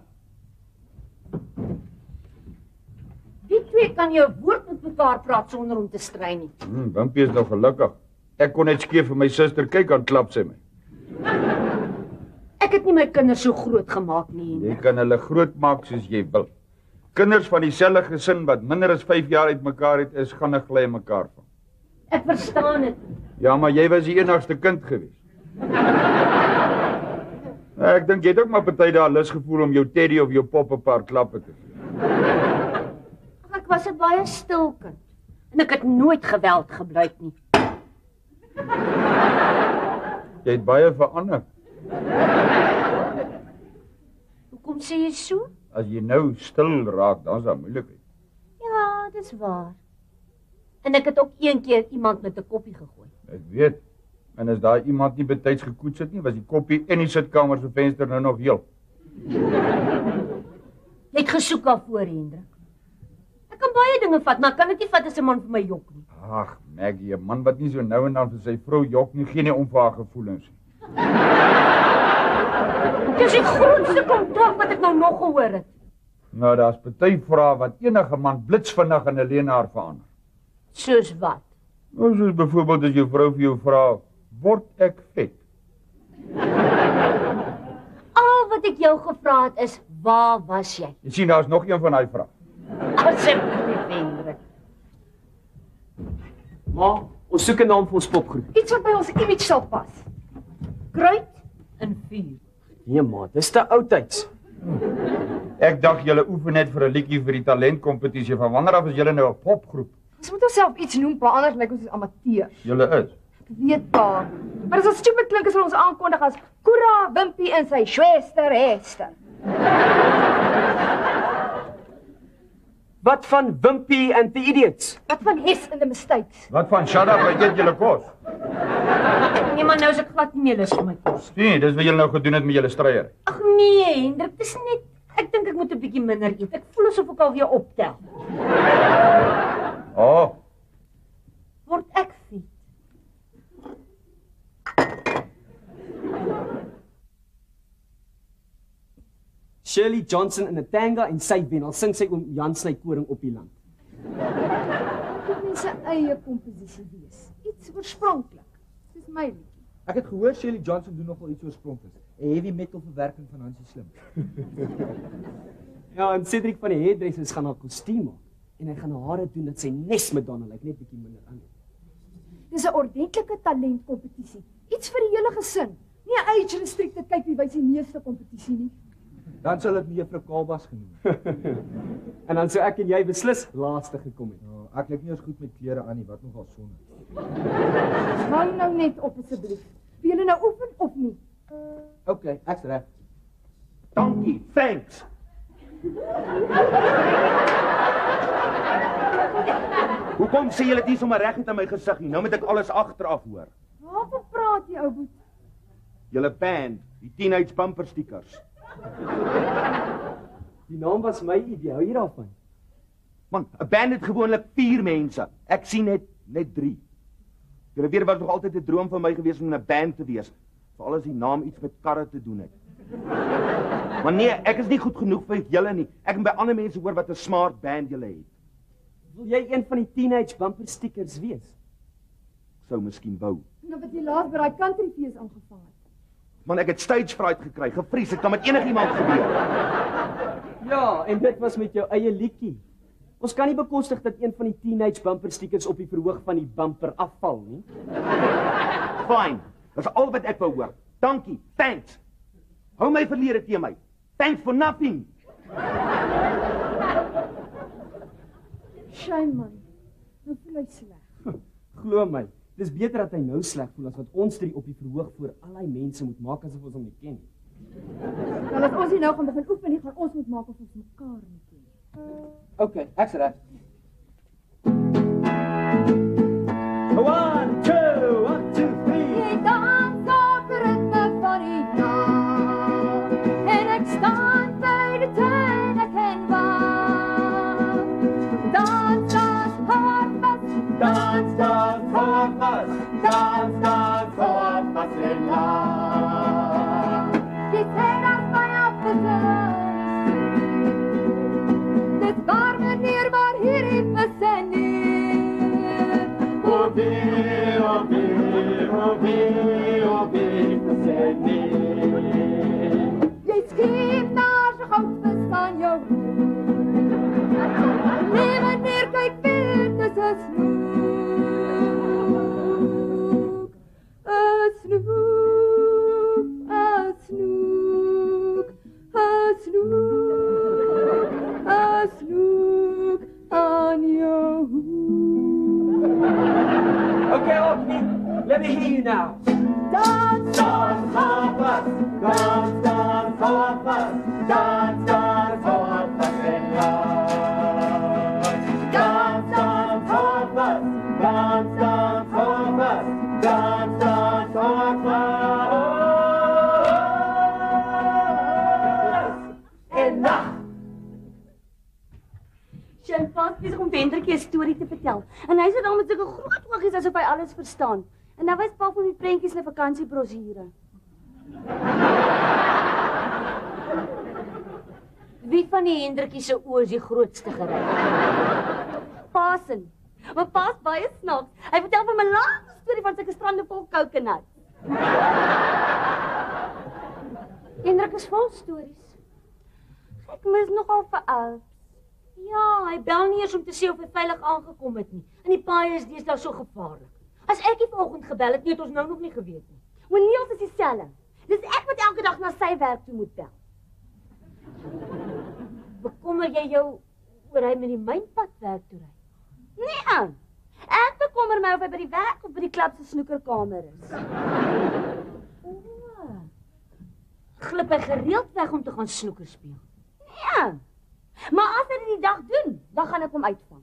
Speaker 13: Die twee kan jou woord met mekaar praat sonder om te strei nie.
Speaker 8: Wimpie is nog gelukkig. Ek kon net skeef vir my suster kyk, dan klap sy my.
Speaker 13: Ek het nie my kinders so groot gemaak nie.
Speaker 8: Jy kan hulle groot maak soos jy wil. Kinders van dieselfde gesin wat minder as 5 jaar uitmekaar het, is gaan gly in mekaar van.
Speaker 13: Ek verstaan dit.
Speaker 8: Ja, maar jy was die enigste kind gewees. Ek dink jy het ook maar party dae lus gevoel om jou teddy of jou pop 'n paar klappe te gee.
Speaker 13: Ek was 'n baie stil kind. En ek het nooit geweld gebruik nie.
Speaker 8: Jy het baie verander.
Speaker 13: Hoekom sê jy so?
Speaker 8: As jy nou stil raak, dan is daar moeilikheid.
Speaker 13: Ja, dis waar. En ek het ook een keer iemand met 'n koppie gegooi.
Speaker 8: Ek weet. En as daai iemand nie betyds gekoets het nie, was die koppie in die sitkamer se venster nou nog heel.
Speaker 13: Jy het gesoek daarvoor, Hendrik. Ek kan baie dinge vat, maar kan dit nie vat as 'n man vir my jok nie.
Speaker 8: Ag, Maggie, 'n man wat nie so nou en dan vir sy vrou jok nie, gee nie om vir haar gevoelens nie.
Speaker 13: Dis die grootste kontrak wat ek nou nog gehoor het.
Speaker 8: Nou, daar's party vrae wat enige man blitsvinnig in 'n leenaar verander.
Speaker 13: Soos wat?
Speaker 8: Nou, soos byvoorbeeld as jou vrou vir jou vra, word ek vet?
Speaker 13: Al wat ek jou gevra het is, waar was jy?
Speaker 8: Jy sien, daar's nog een van daai vrae.
Speaker 13: Asseblief, Hendrik.
Speaker 5: Ma, ons soek 'n naam vir ons popgroep.
Speaker 2: Iets wat by ons image sal pas.
Speaker 13: Kruit en vuur.
Speaker 5: Nee ma, dis te oudtyds.
Speaker 8: Ek dink julle oefen net vir 'n liedjie vir die talentkompetisie. Van wanneer af is julle nou 'n popgroep?
Speaker 2: Ons moet onsself iets noem, pa, anders lyk ons soos amateurs.
Speaker 8: Julle is.
Speaker 2: Ek weet, pa. Maar as ons stupid klink, sal ons aankondig as Koera Wimpie en sy Schwester Hester.
Speaker 5: Wat van Wimpie and the Idiots?
Speaker 2: Wat van Hes and the Mistakes?
Speaker 8: Wat van shut up, ek eet julle kos.
Speaker 13: Nee, maar nou is ek glad nie meer lus vir my kos.
Speaker 8: Sien, dis wat julle nou gedoen het met julle stryer.
Speaker 13: Ag nee, Hendrik, dis net ek dink ek moet 'n bietjie minder eet. Ek voel asof ek alweer optel.
Speaker 8: Oh,
Speaker 13: Word ek vet?
Speaker 5: Shirley Johnson in 'n tanga en sy wen, al sing sy oom Jan sny koring op die land.
Speaker 2: Dit moet sy eie komposisie wees. Iets oorspronklik. Soos my liedjie.
Speaker 4: Ek het gehoor Shirley Johnson doen nogal iets oorspronkliks. 'n Heavy metal verwerking van Hansie Slim.
Speaker 5: Ja, en Cedric van die Hairdressers gaan haar kostuum maak. En hy gaan haar hare doen dat sy nes Madonna lyk, net bietjie minder aan.
Speaker 2: Dis 'n ordentlike talentkompetisie. Iets vir die hele gesin. Nie 'n age restricted kyk wie wys die meeste kompetisie nie.
Speaker 4: Dan sal dit Mevrou Kalbas genoem.
Speaker 5: En dan sou ek en jy beslis laaste gekom het.
Speaker 4: Ja, ek lyk nie eens goed met klere aan nie, wat nogal sonde.
Speaker 2: Hou nou net op asseblief. Wil julle nou oefen of nie?
Speaker 4: Okay, ek's reg.
Speaker 6: Dankie, thanks. Hoekom sê julle dit nie sommer reg in my gesig nie? Nou moet ek alles agteraf hoor.
Speaker 2: Waarvan praat jy, ou boet?
Speaker 6: Julle band, die Teenage Bumper Stickers.
Speaker 5: Die naam was my idee, hou jy daarvan?
Speaker 6: Man, 'n band het gewoonlik 4 mense. Ek sien net 3. Julle weet was nog altyd 'n droom van my gewees om in 'n band te wees, veral as die naam iets met karre te doen het. Maar nee, ek is nie goed genoeg vir julle nie. Ek moet by ander mense hoor wat 'n smart band julle het.
Speaker 5: Wil jy een van die Teenage Bumper Stickers wees?
Speaker 6: Sou miskien wou.
Speaker 2: Nou wat jy laas by daai countryfees aangevang het.
Speaker 6: Man, ek het stage fright gekry, gevries, dit kan met enigiemand gebeur.
Speaker 5: Ja, en dit was met jou eie liedjie. Ons kan nie bekostig dat een van die Teenage Bumper Stickers op die verhoog van die bumper afval nie.
Speaker 6: Fine, dis al wat ek wou hoor. Dankie, thanks. Hou my verlede teen my. Thanks for nothing.
Speaker 2: Shame man. Nou voel hy sleg.
Speaker 5: Glo my, dis beter dat hy nou sleg voel as wat ons drie op die verhoog voor al die mense moet maak asof ons hom nie ken nie.
Speaker 2: Dan as ons nie nou gaan begin oefen nie, gaan ons moet maak of ons mekaar nie ken.
Speaker 5: Okay, ek's reg. 1, 2, 1, 2, 3.
Speaker 2: Jy dans op die ritme van die nacht, en ek staan by die tuin, ek ken waar. Dans, dans, hou vast,
Speaker 5: Dans, dans, hou vas. Dans, dans, hou vas en laat.
Speaker 2: jy sê dat my afgesis. Dit waar meneer, maar hier het my sin nie.
Speaker 5: Oh wee, oh wee, oh wee, oh wee, Verseni.
Speaker 2: Jy skreef naar so goudvis van jou hoed. Nee meneer, kyk weer, dis 'n snoek. 'n snoek, 'n snoek, 'n snoek, 'n snoek aan jou hoed.
Speaker 5: Okay, Orkney, let me hear you now.
Speaker 2: Dans,
Speaker 5: Dans, hou vas. Dans, dans, hou vas. Dans, dans, hou vas en laat. Dans, dans, hou vas. Dans, dans, hou vas. Dans, dans, hou vas. En nacht.
Speaker 1: Sjoe, pas besig om Hendrikie 'n storie te vertel. En hy sit daar met sulke groot oogies asof hy alles verstaan. En nou wys pa van die prentjies in 'n vakansiebrosjure.
Speaker 13: Wie van die Hendrikie se oë is die grootste gery?
Speaker 1: Pasen. Maar pa's baie snaaks. Hy vertel van 'n lang storie van sulke strande vol coconut.
Speaker 13: Hendrik is vol stories.
Speaker 1: Ek mis nogal vir ou.
Speaker 13: Ja, hy bel nie eers om te sê of hy veilig aangekom het nie. En die paai is deesdae so gevaarlik. As ek die vanoggend gebel het, het ons nou nog nie geweet nie.
Speaker 1: Want Niels is dieselfde. Dis ek wat elke dag na sy werk toe moet bel.
Speaker 13: Bekommer jy jou oor hy met die mynpad werk toe ry?
Speaker 1: Nee. Ek bekommer my of hy by die werk of by die klub se snoekerkamer is.
Speaker 13: Glip hy gereeld weg om te gaan snoeker speel?
Speaker 1: Nee. Maar as hy dit die dag doen, dan gaan ek hom uitvang.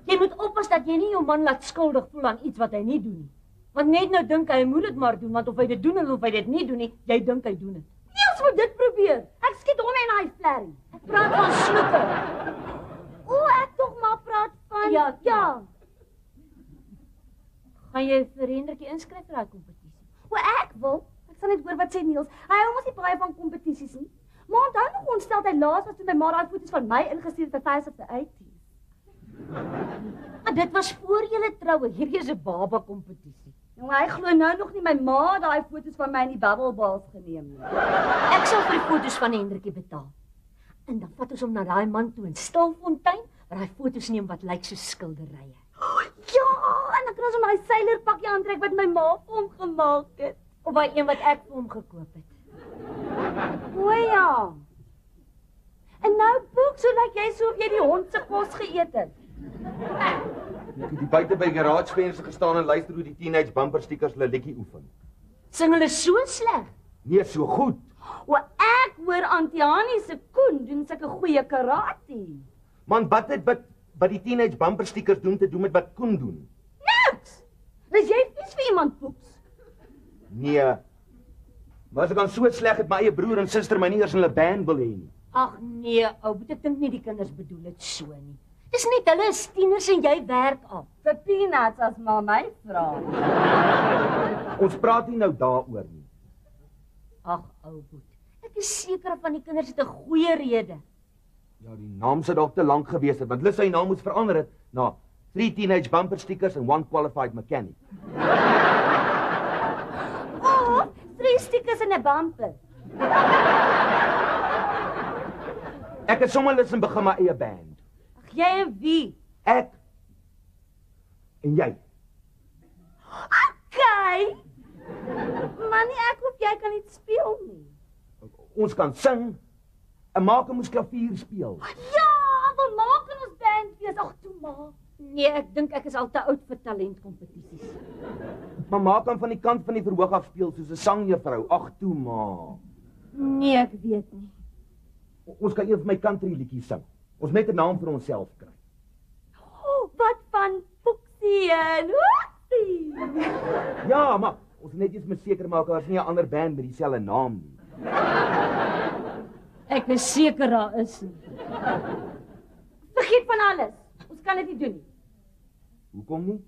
Speaker 13: Jy moet oppas dat jy nie jou man laat skuldig voel aan iets wat hy nie doen nie. Want net nou dink hy moet dit maar doen, want of hy dit doen of hy dit nie doen nie, jy dink hy doen dit.
Speaker 1: Niels moet dit probeer. Ek skiet hom en hy flerry.
Speaker 13: Ek praat van snoeker.
Speaker 1: Ek tog maar praat van
Speaker 13: Ja. Gaan jy vir Hendrikie inskryf vir daai kompetisie?
Speaker 1: Ek wil. Ek sal net hoor wat sê Niels. Hy hou mos nie baie van kompetisies nie. Maar onthou nog ontstel hy laas was toe my ma daai foto's van my ingestuur het vir Face of the 80s.
Speaker 13: Maar dit was voor julle troue. Hierdie is 'n baba kompetisie.
Speaker 1: Nou hy glo nou nog nie my ma daai foto's van my in die bubble bath geneem nie.
Speaker 13: Ek sal vir die foto's van Hendrikie betaal. En dan vat ons hom na daai man toe in Stilfontein, waar hy foto's neem wat lyk soos skilderye.
Speaker 1: Ja, en dan kan ons hom daai seilerpakkie aantrek wat my ma vir hom gemaak het.
Speaker 13: Of daai een wat ek vir hom gekoop het.
Speaker 1: O ja. En nou boek, so lyk jy so of jy die hond se kos geëet het.
Speaker 6: Ek het buite by garagevenster gestaan en luister hoe die teenage bumper stickers hulle liedjie oefen.
Speaker 13: Sing hulle so sleg?
Speaker 6: Nee, so goed.
Speaker 1: Ek hoor Antiani se Koen doen sulke goeie karate.
Speaker 6: Man, wat het wat die teenage bumper stickers doen te doen met wat Koen doen?
Speaker 1: Niks. Is jy vies vir iemand poeps?
Speaker 6: Nee. Maar as ek dan so sleg het my eie broer en suster my nie eers in hulle band wil hê nie.
Speaker 13: Ag nee, ou, ek dink nie die kinders bedoel dit so nie. Dis net hulle is tieners en jy werk af.
Speaker 1: Vir peanuts as ma my vra.
Speaker 6: Ons praat nie nou daaroor nie.
Speaker 13: Ag ou boet. Ek is seker van die kinders het 'n goeie rede.
Speaker 6: Ja, die naam sou dalk te lank gewees het, want hulle sy naam moes verander het na 3 teenage bumper stickers and 1 qualified mechanic.
Speaker 1: 3 stickers en 'n bumper.
Speaker 6: Ek het sommer lus en begin my eie band.
Speaker 1: Ag, jy en wie?
Speaker 6: Ek en jy.
Speaker 1: Okay. Maar nie ek of jy kan iets speel nie.
Speaker 6: Ons kan sing en maak ons klavier speel.
Speaker 1: Ja, wil maak in ons band wees. Ag, toe maar.
Speaker 13: Nee, ek dink ek is al te oud vir talentkompetisies.
Speaker 6: Maar ma kan van die kant van die verhoog af speel soos 'n sangjuffrou. Ag toe, ma.
Speaker 7: Nee, ek weet nie.
Speaker 6: Ons kan een van my country liedjies sing. Ons net 'n naam vir onsself kry.
Speaker 1: Wat van Foxie en Hoxie?
Speaker 6: Ja, maar ons net eens moet seker maak daar's nie 'n ander band met dieselfde naam nie.
Speaker 7: Ek is seker daar is nie.
Speaker 1: Vergeet van alles. Ons kan dit nie doen nie.
Speaker 6: Hoekom nie?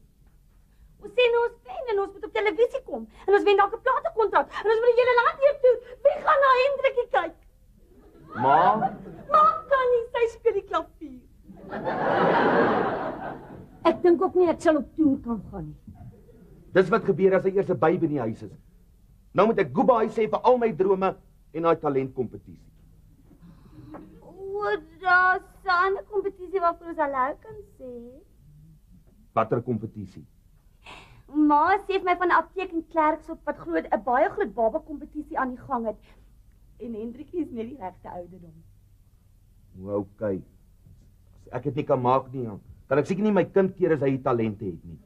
Speaker 1: Ons sê nou ons wen en ons moet op televisie kom. En ons wen dalk 'n platekontrak. En ons moet die hele land weer toe. Wie gaan na Hendrikie kyk?
Speaker 6: Ma?
Speaker 1: Ma kan nie, sy speel die klavier.
Speaker 7: Ek dink ook nie ek sal op toer kan gaan nie.
Speaker 6: Dis wat gebeur as hy eers 'n baby in die huis is. Nou moet ek goodbye sê vir al my drome en daai talentkompetisie.
Speaker 1: O, daar's 'n ander kompetisie waarvoor ons alou kan sê.
Speaker 6: Watter kompetisie?
Speaker 1: Ma sê vir my van 'n apteek in Klerksdorp wat groot 'n baie groot baba kompetisie aan die gang het. En Hendrikie is net die regte ouderdom.
Speaker 6: O, okay. As ek dit nie kan maak nie, kan ek seker nie my kind keer as hy die talente het nie.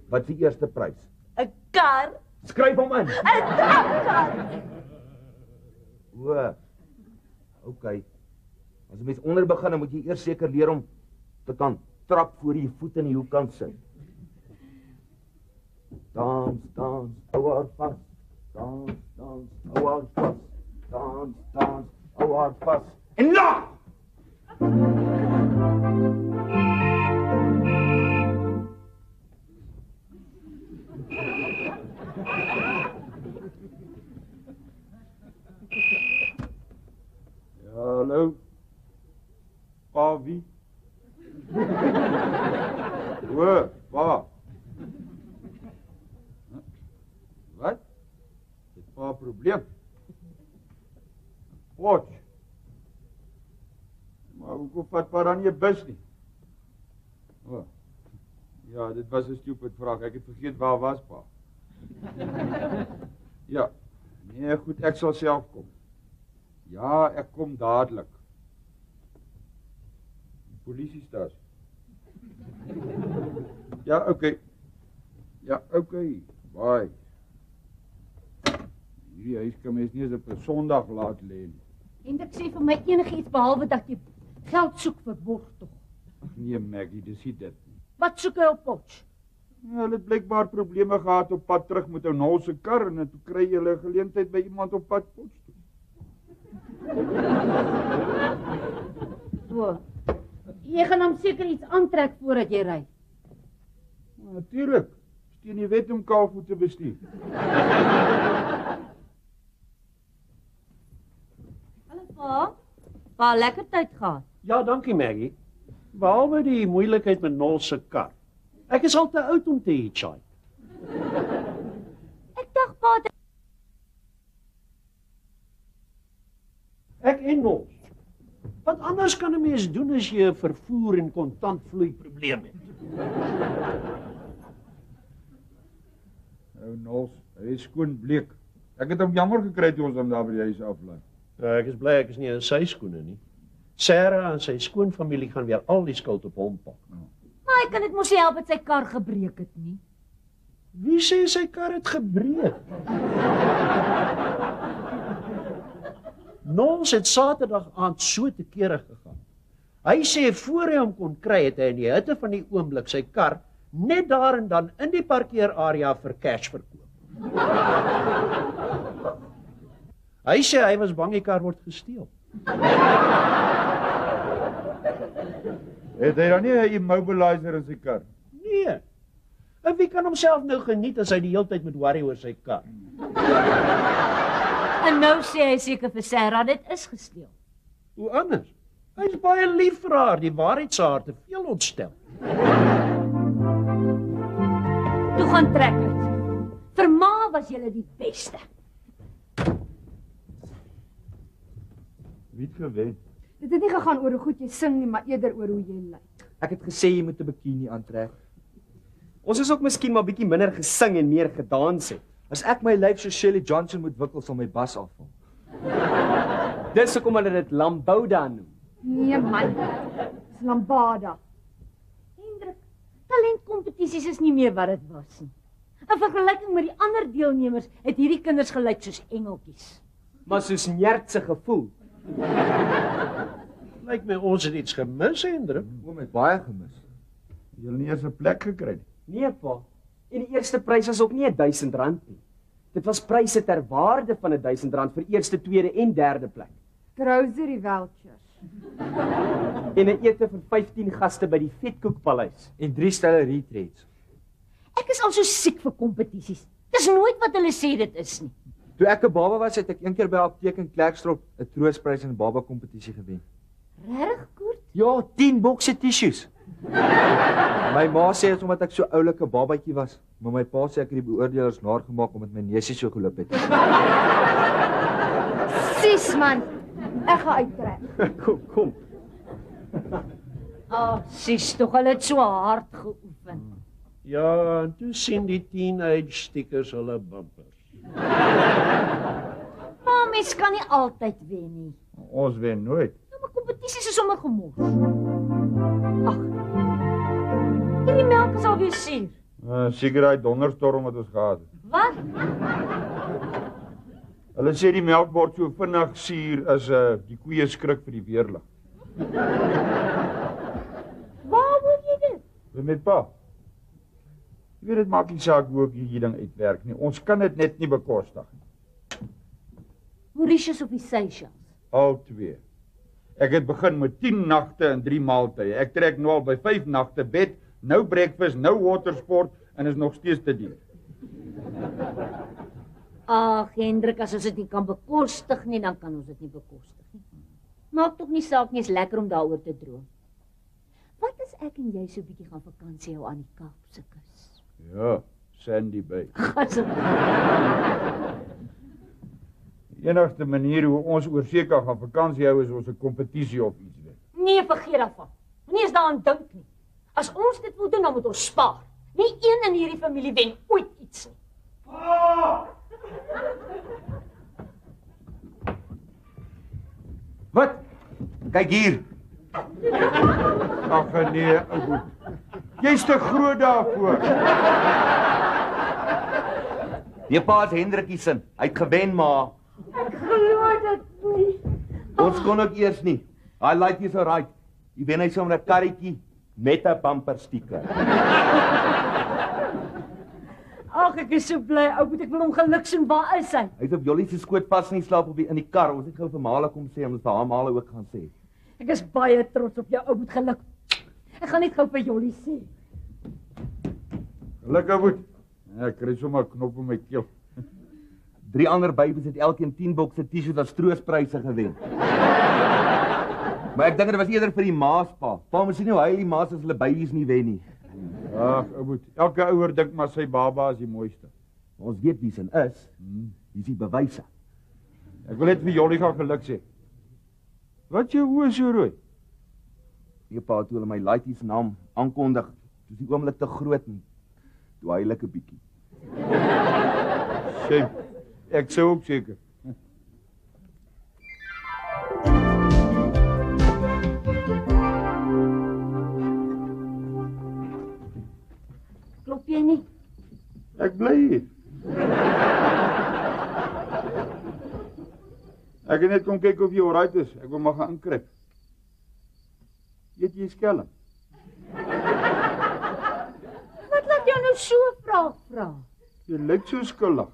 Speaker 6: Wat is die eerste prys?
Speaker 1: 'n Kar.
Speaker 6: Skryf hom in.
Speaker 1: 'n Trapkar.
Speaker 6: O. Okay. As jy mens onder begin, dan moet jy eers seker leer om te kan trap voor jy voet in die hoek kan sit. Dans, dans, hou haar vas. Dans, dans, hou haar vas. Dans, dans, hou haar vas. En lag!
Speaker 8: Ja, hallo. Pa wie? O, pa. Wat? Dit pa 'n probleem. Wat? Maar hoekom vat pa dan nie 'n bus nie? O. Ja, dit was 'n stupid vraag. Ek het vergeet waar was pa. Ja. Nee, goed, ek sal self kom. Ja, ek kom dadelik. Polisiestasie. Ja, okay. Ja, okay. Bye. Hierdie huis kan mens nie eens op 'n Sondag laat lê nie.
Speaker 7: En ek sê vir my enigiets behalwe dat jy geld soek vir borgtog.
Speaker 8: Nee, Maggie, dis nie dit nie.
Speaker 7: Wat soek jy op Potch?
Speaker 8: Ja, hulle het blykbaar probleme gehad op pad terug met 'n Nol se kar en toe kry jy 'n geleentheid by iemand op pad Potch toe.
Speaker 7: So. Jy gaan hom seker iets aantrek voordat jy ry.
Speaker 8: Natuurlik. Steen die wet om kaalvoet te bestuur.
Speaker 1: Hallo pa. Pa, lekker tyd gehad.
Speaker 3: Ja, dankie Maggie. Behalwe die moeilikheid met Nol se kar. Ek is al te oud om te hitchhike.
Speaker 1: Ek dink pa,
Speaker 3: Ek en Nol. Wat anders kan 'n mens doen as jy 'n vervoer en kontantvloei probleem het?
Speaker 8: Ou Nols, hy is skoon bleek. Ek het hom jammer gekry toe ons hom daar by die huis aflaai.
Speaker 3: Ja, ek is bly ek is nie in sy skoene nie. Sarah en sy skoonfamilie gaan weer al die skuld op hom pak.
Speaker 7: Maar hy kan dit mos nie help dat sy kar gebreek het nie.
Speaker 3: Wie sê sy kar het gebreek? Nols het Saterdag aand so te kere gegaan. Hy sê voor hy hom kon kry het hy in die hitte van die oomblik sy kar net daar en dan in die parkeerarea vir cash verkoop. Hy sê hy was bang die kar word gesteel.
Speaker 8: Het hy dan nie 'n immobilizer in sy kar?
Speaker 3: Nee. En wie kan homself nou geniet as hy die hele tyd moet worry oor sy kar?
Speaker 7: En nou sê hy seker vir Sarah dit is gesteel.
Speaker 3: Hoe anders? Hy's baie lief vir haar, die waarheid sou haar te veel ontstel.
Speaker 7: Toe gaan trek uit. Vir ma was julle die beste.
Speaker 8: Wie het gewen?
Speaker 2: Dit het nie gegaan oor hoe goed jy sing nie, maar eerder oor hoe jy lyk.
Speaker 5: Ek het gesê jy moet 'n bikini aantrek. Ons is ook miskien maar bietjie minder gesing en meer gedans het.
Speaker 4: As ek my lyf so Shirley Johnson moet wikkel, sal my bas afval.
Speaker 5: Dis hoekom hulle dit Lambada noem.
Speaker 2: Nee man, dis lambada.
Speaker 1: Hendrik, talent kom
Speaker 13: kompetisies is nie meer wat dit was nie. In vergelyking met die ander deelnemers het hierdie kinders gelyk soos engeltjies.
Speaker 5: Maar soos nerdse gevoel.
Speaker 3: Lyk my ons het iets gemis, Hendrik.
Speaker 4: Oom het baie gemis.
Speaker 8: Jy het nie eers 'n plek gekry nie.
Speaker 5: Nee, pa. En die eerste prys was ook nie R1000 nie. Dit was pryse ter waarde van R1000 vir eerste, tweede en derde plek.
Speaker 2: Grocery vouchers.
Speaker 5: En 'n ete vir 15 gaste by die Vetkoekpaleis.
Speaker 4: En 3 stelle retreats.
Speaker 13: Ek is al so siek vir kompetisies. Dis nooit wat hulle sê dit is nie.
Speaker 4: Toe ek 'n baba was, het ek een keer by apteek in Klerksdorp 'n troostprys in 'n baba kompetisie gewen.
Speaker 13: Regtig, Koert?
Speaker 5: Ja, 10 bokse tissues.
Speaker 4: My ma sê dit omdat ek so oulike babatjie was, maar my pa sê ek het die beoordelers naar gemaak omdat my neusie so geloop het.
Speaker 2: Sis man, ek gaan uittrek.
Speaker 5: Kom.
Speaker 13: Sis, tog hulle het so hard geoefen.
Speaker 3: Ja, en toe sien die teenage stickers hulle bumpers.
Speaker 13: Maar mens kan nie altyd wen nie.
Speaker 8: Ons wen nooit.
Speaker 13: Ja, maar kompetisies is sommer gemors. Ag. Hierdie melk is alweer suur.
Speaker 8: Seker daai donderstorm wat ons gehad het.
Speaker 13: Wat?
Speaker 8: Hulle sê die melk word so vinnig suur as die koeie skrik vir die weerlig.
Speaker 13: Waar wil jy dit?
Speaker 8: Met pa. Jy weet, dit maak nie saak hoe ek hierdie ding uitwerk nie. Ons kan dit net nie bekostig nie.
Speaker 13: Mauritius of die Seychelles?
Speaker 8: Al twee. Ek het begin met 10 nagte en 3 maaltye. Ek trek nou al by 5 nagte bed, nou breakfast, nou watersport en is nog steeds te duur.
Speaker 13: Ag, Hendrik, as ons dit nie kan bekostig nie, dan kan ons dit nie bekostig nie. Maak tog nie saak nie, is lekker om daaroor te droom. Wat as ek en jy so 'n bietjie gaan vakansie hou aan die Kaapse kus?
Speaker 8: Ja, Sandy Bay. Die enigste manier hoe ons oor see kan gaan vakansie hou is ons 'n kompetisie of iets wen.
Speaker 13: Nee, vergeet daarvan. Nie eens daaraan dink nie. As ons dit wil doen, dan moet ons spaar. Nie een in hierdie familie wen ooit iets nie.
Speaker 6: Wat? Kyk hier.
Speaker 8: Ag nee, ou boet. Jy's te groot daarvoor.
Speaker 6: Die pa is Hendrikie se. Hy het gewen, ma.
Speaker 13: Ek glo dit nie.
Speaker 6: Ons kon ook eers nie. Daai laaitjie is alright. Die wen hy sommer 'n karretjie met 'n bumper sticker.
Speaker 13: Ag, ek is so bly, ou boet, ek wil hom geluk sien. Waar is hy?
Speaker 6: Hy het op Jollie se skoot vas in die slaap in die kar. Ons het gou vir Male kom sê om dit vir haar Male ook gaan sê.
Speaker 13: Ek is baie trots op jou, ou boet, geluk. Ek gaan net gou vir Jollie sê.
Speaker 8: Geluk, ou boet. Ek kry sommer 'n knop in my keel.
Speaker 6: 3 ander babies het elkeen 10 bokse tissues as troostpryse gewen. Maar ek dink dit was eerder vir die ma's pa. Pa moes nie hoe hy die ma's as hulle babies nie wen nie.
Speaker 8: Ag, ou boet. Elke ouer dink maar sy baba is die mooiste.
Speaker 6: Ons weet wie sin is. Wie die bewyse.
Speaker 8: Ek wil net vir Jollie gaan geluk sê. Wat jou oë so rooi?
Speaker 6: Die pa toe hulle my laaitjie se naam aankondig, dis die oomblik te groot nie. Toe huilik 'n bietjie.
Speaker 8: Shame. Ek sou ook seker.
Speaker 13: Klop jy nie?
Speaker 8: Ek bly hier. Ek het net kom kyk of jy alright is. Ek wil maar gaan inkruip. Eet jy skelm?
Speaker 13: Wat laat jou nou so vra?
Speaker 8: Jy lyk so skuldig.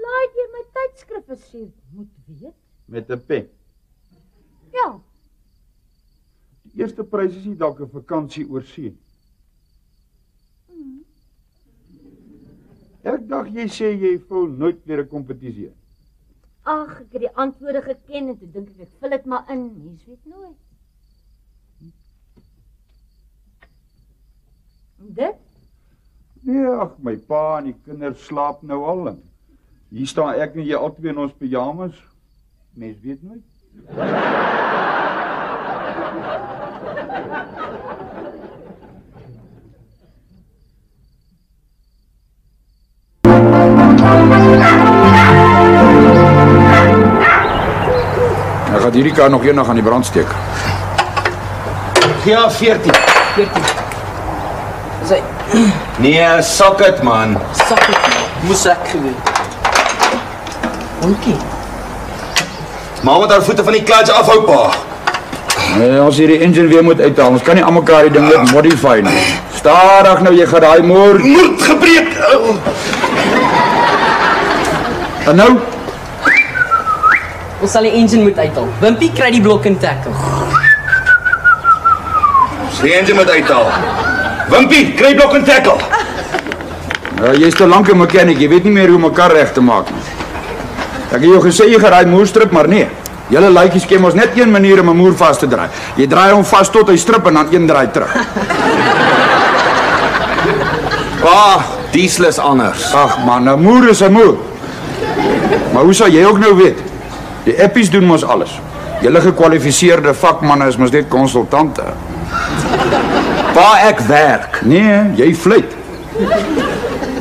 Speaker 13: Laai jy my tydskrifte sê, moet weet.
Speaker 8: Met 'n pen.
Speaker 13: Ja.
Speaker 8: Die eerste prys is nie dalk 'n vakansie oor see. Ek dink jy sê jy voel nooit weer 'n kompetisie.
Speaker 13: Ag, ek het die antwoorde geken en toe dink ek vul dit maar in. Mens weet nooit. En dit?
Speaker 8: Nee, ag, my pa en die kinders slaap nou al in. Hier staan ek en jy albei in ons pyjamas. Mens weet nooit. Ek gaan hierdie kar nog eendag aan die brand steek.
Speaker 6: Ja, 14. Nee, sak dit man.
Speaker 12: Sak dit. Moes ek geweet. Onkie.
Speaker 6: Maar met haar voete van die clutch afhou, pa.
Speaker 8: Nee, ons hier die engine weer moet uithaal. Ons kan nie aan mekaar die ding net modify nie. Stadig nou, jy gaan daai moer.
Speaker 6: Moed gebreek.
Speaker 8: En nou?
Speaker 12: Ons sal die engine moet uithaal. Wimpie kry die blok en tackle.
Speaker 6: Die engine moet uithaal. Wimpie, kry blok en tackle.
Speaker 8: Ja, jy is te lank 'n mechanic, jy weet nie meer hoe mekaar reg te maak nie. Ek het jou gesê jy gaan daai moerstrip, maar nee. Julle laaitjies ken mos net een manier om 'n moer vas te draai. Jy draai hom vas tot hy strip en dan een draai terug.
Speaker 6: Diesel is anders.
Speaker 8: Ag man, 'n moer is 'n moer. Maar hoe sal jy ook nou weet? Die appies doen mos alles. Julle gekwalifiseerde vakmanne is mos net konsultante.
Speaker 6: Pa, ek werk.
Speaker 8: Nee, jy fluit.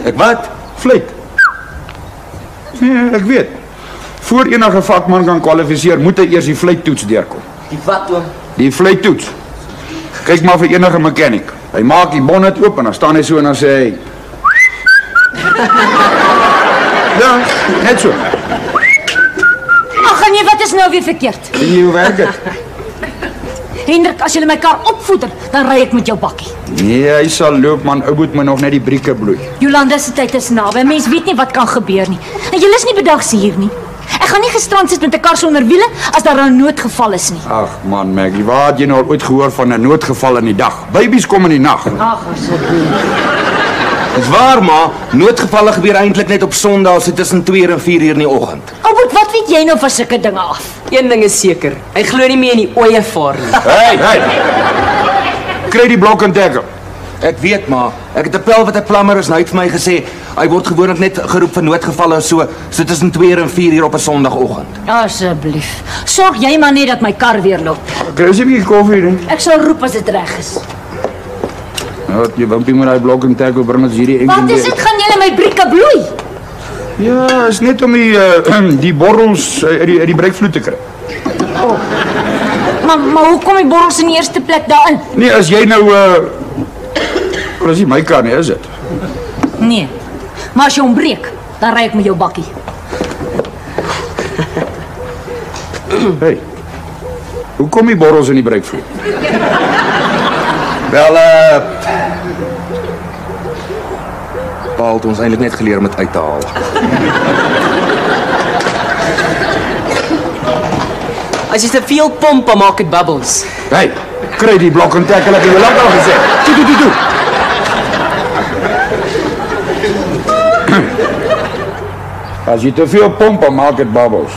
Speaker 6: Ek wat?
Speaker 8: Fluit. Nee, ek weet. Voor enige vakman kan kwalifiseer, moet hy eers die fluittoets deurkom.
Speaker 12: Die wat oom?
Speaker 8: Die fluittoets. Kyk maar vir enige mechanic. Hy maak die bonnet oop en dan staan hy so en dan sê hy ja, net so.
Speaker 13: Ag nee, wat is nou weer verkeerd?
Speaker 8: Sien jy hoe werk dit?
Speaker 13: Hendrik, as jy my kar opvoeder, dan ry ek met jou bakkie.
Speaker 8: Nee, hy sal loop man, ou moet my nog net die brieke bloei.
Speaker 13: Jolanda se tyd is naby. Mens weet nie wat kan gebeur nie. En jy is nie bedags hier nie. Ek gaan nie gestrand sit met 'n kar sonder wiele as daar 'n noodgeval is nie.
Speaker 8: Ag man, Maggie, waar het jy nou ooit gehoor van 'n noodgeval in die dag? Babies kom in die nag.
Speaker 13: Ag, asseblief.
Speaker 6: Dis waar, ma. Noodgevalle gebeur eintlik net op Sondae so tussen 2 en 4 uur in die oggend.
Speaker 13: Albert, wat weet jy nou van sulke dinge af?
Speaker 12: Een ding is seker. Hy glo nie meer in die oeye vaar nie.
Speaker 8: Hey. Kry die blok en tackle.
Speaker 6: Ek weet, ma. Ek het 'n pel wat 'n plammer is, nou het vir my gesê hy word gewoonlik net geroep vir noodgevalle so tussen 2 en 4 uur op 'n Sondagoggend.
Speaker 13: Asseblief. Sorg jy maar net dat my kar weer loop.
Speaker 8: Kry jy 'n bietjie koffie dan?
Speaker 13: Ek sal roep as dit reg is.
Speaker 8: Nou, jy Wimpie moet daai blok en tackle bring as hierdie engine.
Speaker 13: Wat is dit? Gaan julle my brieke bloei?
Speaker 8: Ja, is net om die borrels uit die breekvloed te kry.
Speaker 13: Oh. Maar hoe kom die borrels in die eerste plek daarin?
Speaker 8: Nee, as jy nou dis nie my kar nie, is dit?
Speaker 13: Nee. Maar as jy hom breek, dan ry ek met jou bakkie.
Speaker 8: Hey. Hoe kom die borrels in die breekvloed?
Speaker 6: Wel, pa het ons eintlik net geleer om dit uit te haal.
Speaker 12: As jy te veel pomp, dan maak dit bubbles.
Speaker 8: Hey, kry die blok en tackle, ek het jou lank al gesê. Toe. As jy te veel pomp, dan maak dit bubbles.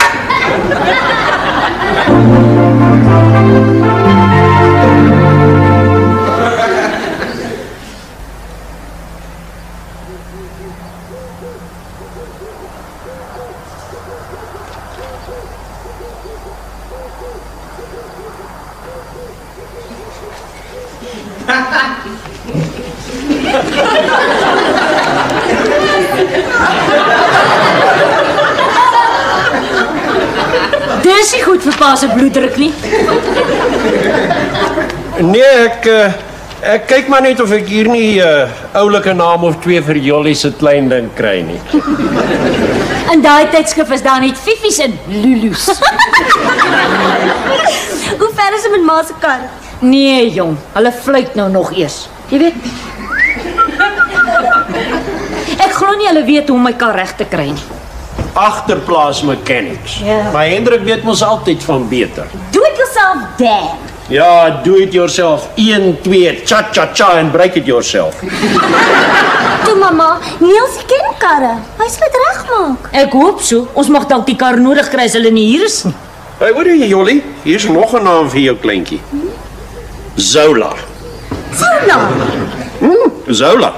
Speaker 13: Dis nie goed vir pa se bloeddruk nie.
Speaker 3: Nee, ek kyk maar net of ek hier nie 'n oulike naam of 2 vir Jollie se klein ding kry nie.
Speaker 13: In daai tydskrif is daar net Fifies en Lulu's.
Speaker 1: Hoe ver is dit met ma se kar?
Speaker 13: Nee, jong, hulle fluit nou nog eers. Jy weet. Ek glo nie hulle weet hoe om my kar reg te kry nie.
Speaker 3: Agterplaas mechanics.
Speaker 1: Ja.
Speaker 3: Maar Hendrik weet mos altyd van beter.
Speaker 1: Do it yourself, Dad.
Speaker 3: Ja, do it yourself. 1, 2, cha and break it yourself.
Speaker 1: Toe mamma, Niels ken karre. Hy sal dit regmaak.
Speaker 13: Ek hoop so. Ons mag dalk die kar nodig kry as hulle nie hier is nie.
Speaker 3: Hey, hoor jy Jollie? Hier's nog 'n naam vir jou kleintjie. Zola. Zola.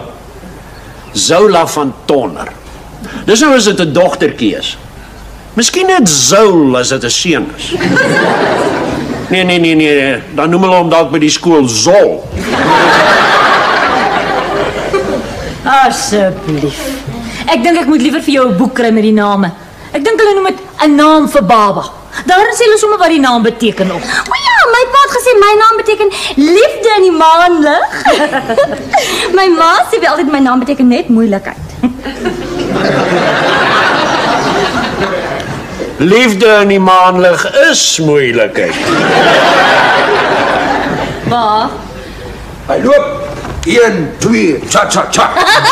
Speaker 3: Zola van Tonner. Dis nou as dit 'n dogtertjie is. Miskien net Zoul as dit 'n seun is. Nee. Dan noem hulle hom dalk by die skool Zol.
Speaker 13: Asseblief. Ek dink ek moet liewer vir jou 'n boek kry met die name. Ek dink hulle noem dit 'n naam vir baba. Daar sê hulle sommer wat die naam beteken op.
Speaker 1: O ja, my pa het gesê my naam beteken liefde in die maanlig. My ma sê wel altyd my naam beteken net moeilikheid.
Speaker 3: Liefde in die maanlig is moeilikheid.
Speaker 1: Pa?
Speaker 8: Hy loop. 1, 2, cha cha cha.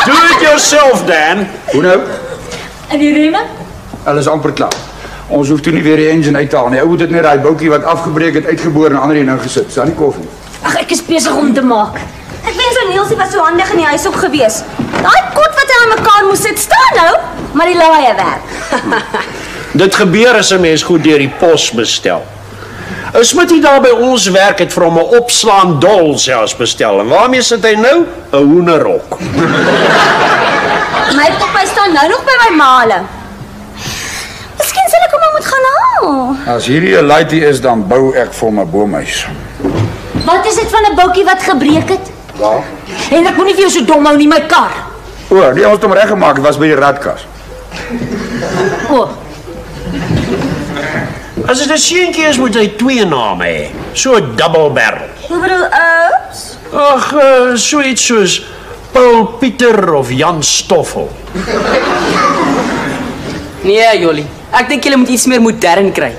Speaker 3: Do it yourself, Dan.
Speaker 8: Hoe nou?
Speaker 1: En die remme?
Speaker 8: Hulle is amper klaar. Ons hoef toe nie weer die engine uit te haal nie. Ou het dit net daai boutjie wat afgebreek het uitgeboor en ander een ingesit. Staan nie koffie.
Speaker 1: Ag, ek is besig om te maak. Ek wens ou Nielsie was so handig in die huis ook gewees. Daai kot wat hy aan mekaar moes sit staan nou, maar die laaie werk.
Speaker 3: Dit gebeur as 'n mens goed deur die pos bestel. 'n Smitty daar by ons werk het vir hom 'n opslaan dol selfs bestel. En waarmee sit hy nou? 'n hoenderhok.
Speaker 1: My papa staan nou nog by my maale. Miskien sal ek hom moet gaan haal.
Speaker 8: As hierdie 'n laaitie is, dan bou ek vir my boomhuis.
Speaker 13: Wat is dit van 'n boutjie wat gebreek het?
Speaker 8: Waar?
Speaker 13: En ek moenie vir jou so dom hou nie, my kar.
Speaker 8: O, die ons het hom reggemaak, dit was by die radkas.
Speaker 13: O.
Speaker 3: As dit 'n seentjie is, moet hy 2 name hê. So 'n double barrel.
Speaker 1: Hoe bedoel oups?
Speaker 3: Ag, so iets soos Paul Pieter of Jan Stoffel.
Speaker 12: Nee, Jolie. Ek dink julle moet iets meer modern kry.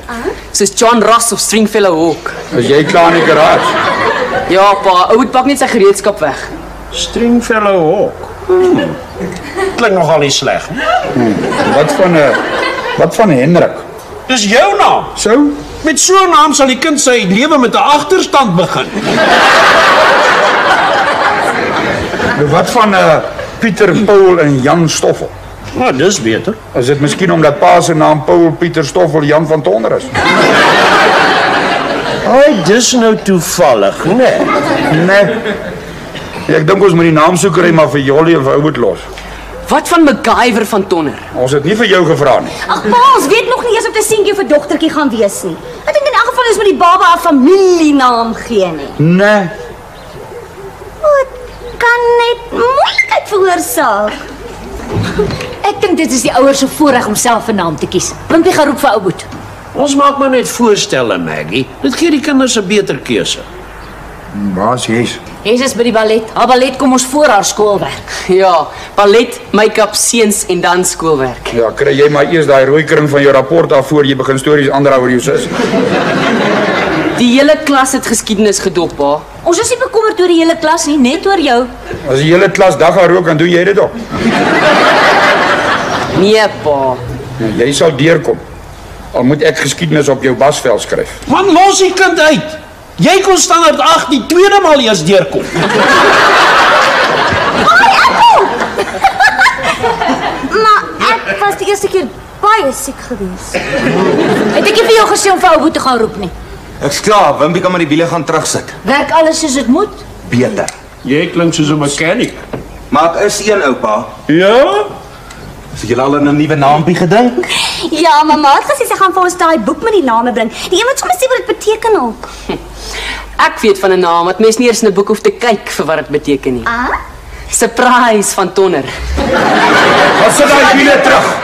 Speaker 12: Soos John Ross of Stringfellow Hawk.
Speaker 8: Is jy klaar in die garage?
Speaker 12: Ja, pa, ou moet pak net sy gereedskap weg.
Speaker 3: Stringfellow Hawk. Klink nogal nie sleg.
Speaker 8: Wat van Hendrik?
Speaker 3: Dis jou naam.
Speaker 8: So?
Speaker 3: Met so 'n naam sal die kind sy lewe met 'n agterstand begin.
Speaker 8: Wat van Pieter, Paul en Jan Stoffel?
Speaker 3: Nou, dis beter.
Speaker 8: Is dit miskien omdat pa se naam Paul, Pieter, Stoffel, Jan van Tonder is?
Speaker 3: Ai, dis nou toevallig, né?
Speaker 8: Nee. Ek dink ons moet die naam soek kry maar vir Jolie of ou moet los.
Speaker 12: Wat van MacGyver van Tonner?
Speaker 8: Ons het nie vir jou gevra nie.
Speaker 1: Ag pa, ons weet nog nie eens of dit seentjie of 'n dogtertjie gaan wees nie. Ek dink in elk geval is met die baba 'n familienaam gee nie.
Speaker 8: Nee.
Speaker 1: Wat kan net moeilikheid veroorsaak?
Speaker 13: Ek dink dit is die ouers se voorreg om self 'n naam te kies. Wimpie gaan roep vir ou Boet.
Speaker 3: Ons maak maar net voorstelle, Maggie. Dit gee die kinders 'n beter keuse.
Speaker 8: Waar's Jes?
Speaker 13: Jes is by die ballet. Haar ballet kom ons voor haar skoolwerk.
Speaker 12: Ja, ballet, make-up, seuns en dan skoolwerk.
Speaker 8: Ja, kry jy maar eers daai rooi kring van jou rapport af voor jy begin stories aandraai oor jou sus.
Speaker 12: Die hele klas het geskiedenis gedop, pa.
Speaker 1: Ons is nie bekommerd oor die hele klas nie, net oor jou.
Speaker 8: As die hele klas dag gaan rook, dan doen jy dit ook.
Speaker 12: Nee, pa.
Speaker 8: Ja, jy sal deurkom. Al moet ek geskiedenis op jou basvel skryf.
Speaker 3: Man, los die kind uit. Jy kon standaard 8 die tweede maal eers deurkom.
Speaker 1: Maar ek was die eerste keer baie siek gewees.
Speaker 13: Het ek nie vir jou gesê om vir ou Boet te gaan roep nie.
Speaker 6: Ek's klaar, Wimpie kan maar die wiele gaan terugsit.
Speaker 13: Werk alles soos dit moet.
Speaker 6: Beter.
Speaker 3: Jy klink soos 'n mechanic.
Speaker 6: Maar ek is een oupa.
Speaker 3: Ja?
Speaker 6: Het julle al aan 'n nuwe naampie gedink?
Speaker 1: Ja, mamma het gesê sy gaan vir ons daai boek met die name bring. Die een wat sommer sê wat dit beteken ook.
Speaker 12: Ek weet van 'n naam wat mens nie eers in 'n boek hoef te kyk vir wat dit beteken nie. Surprise van Tonner.
Speaker 8: Wat sit daai wiele terug?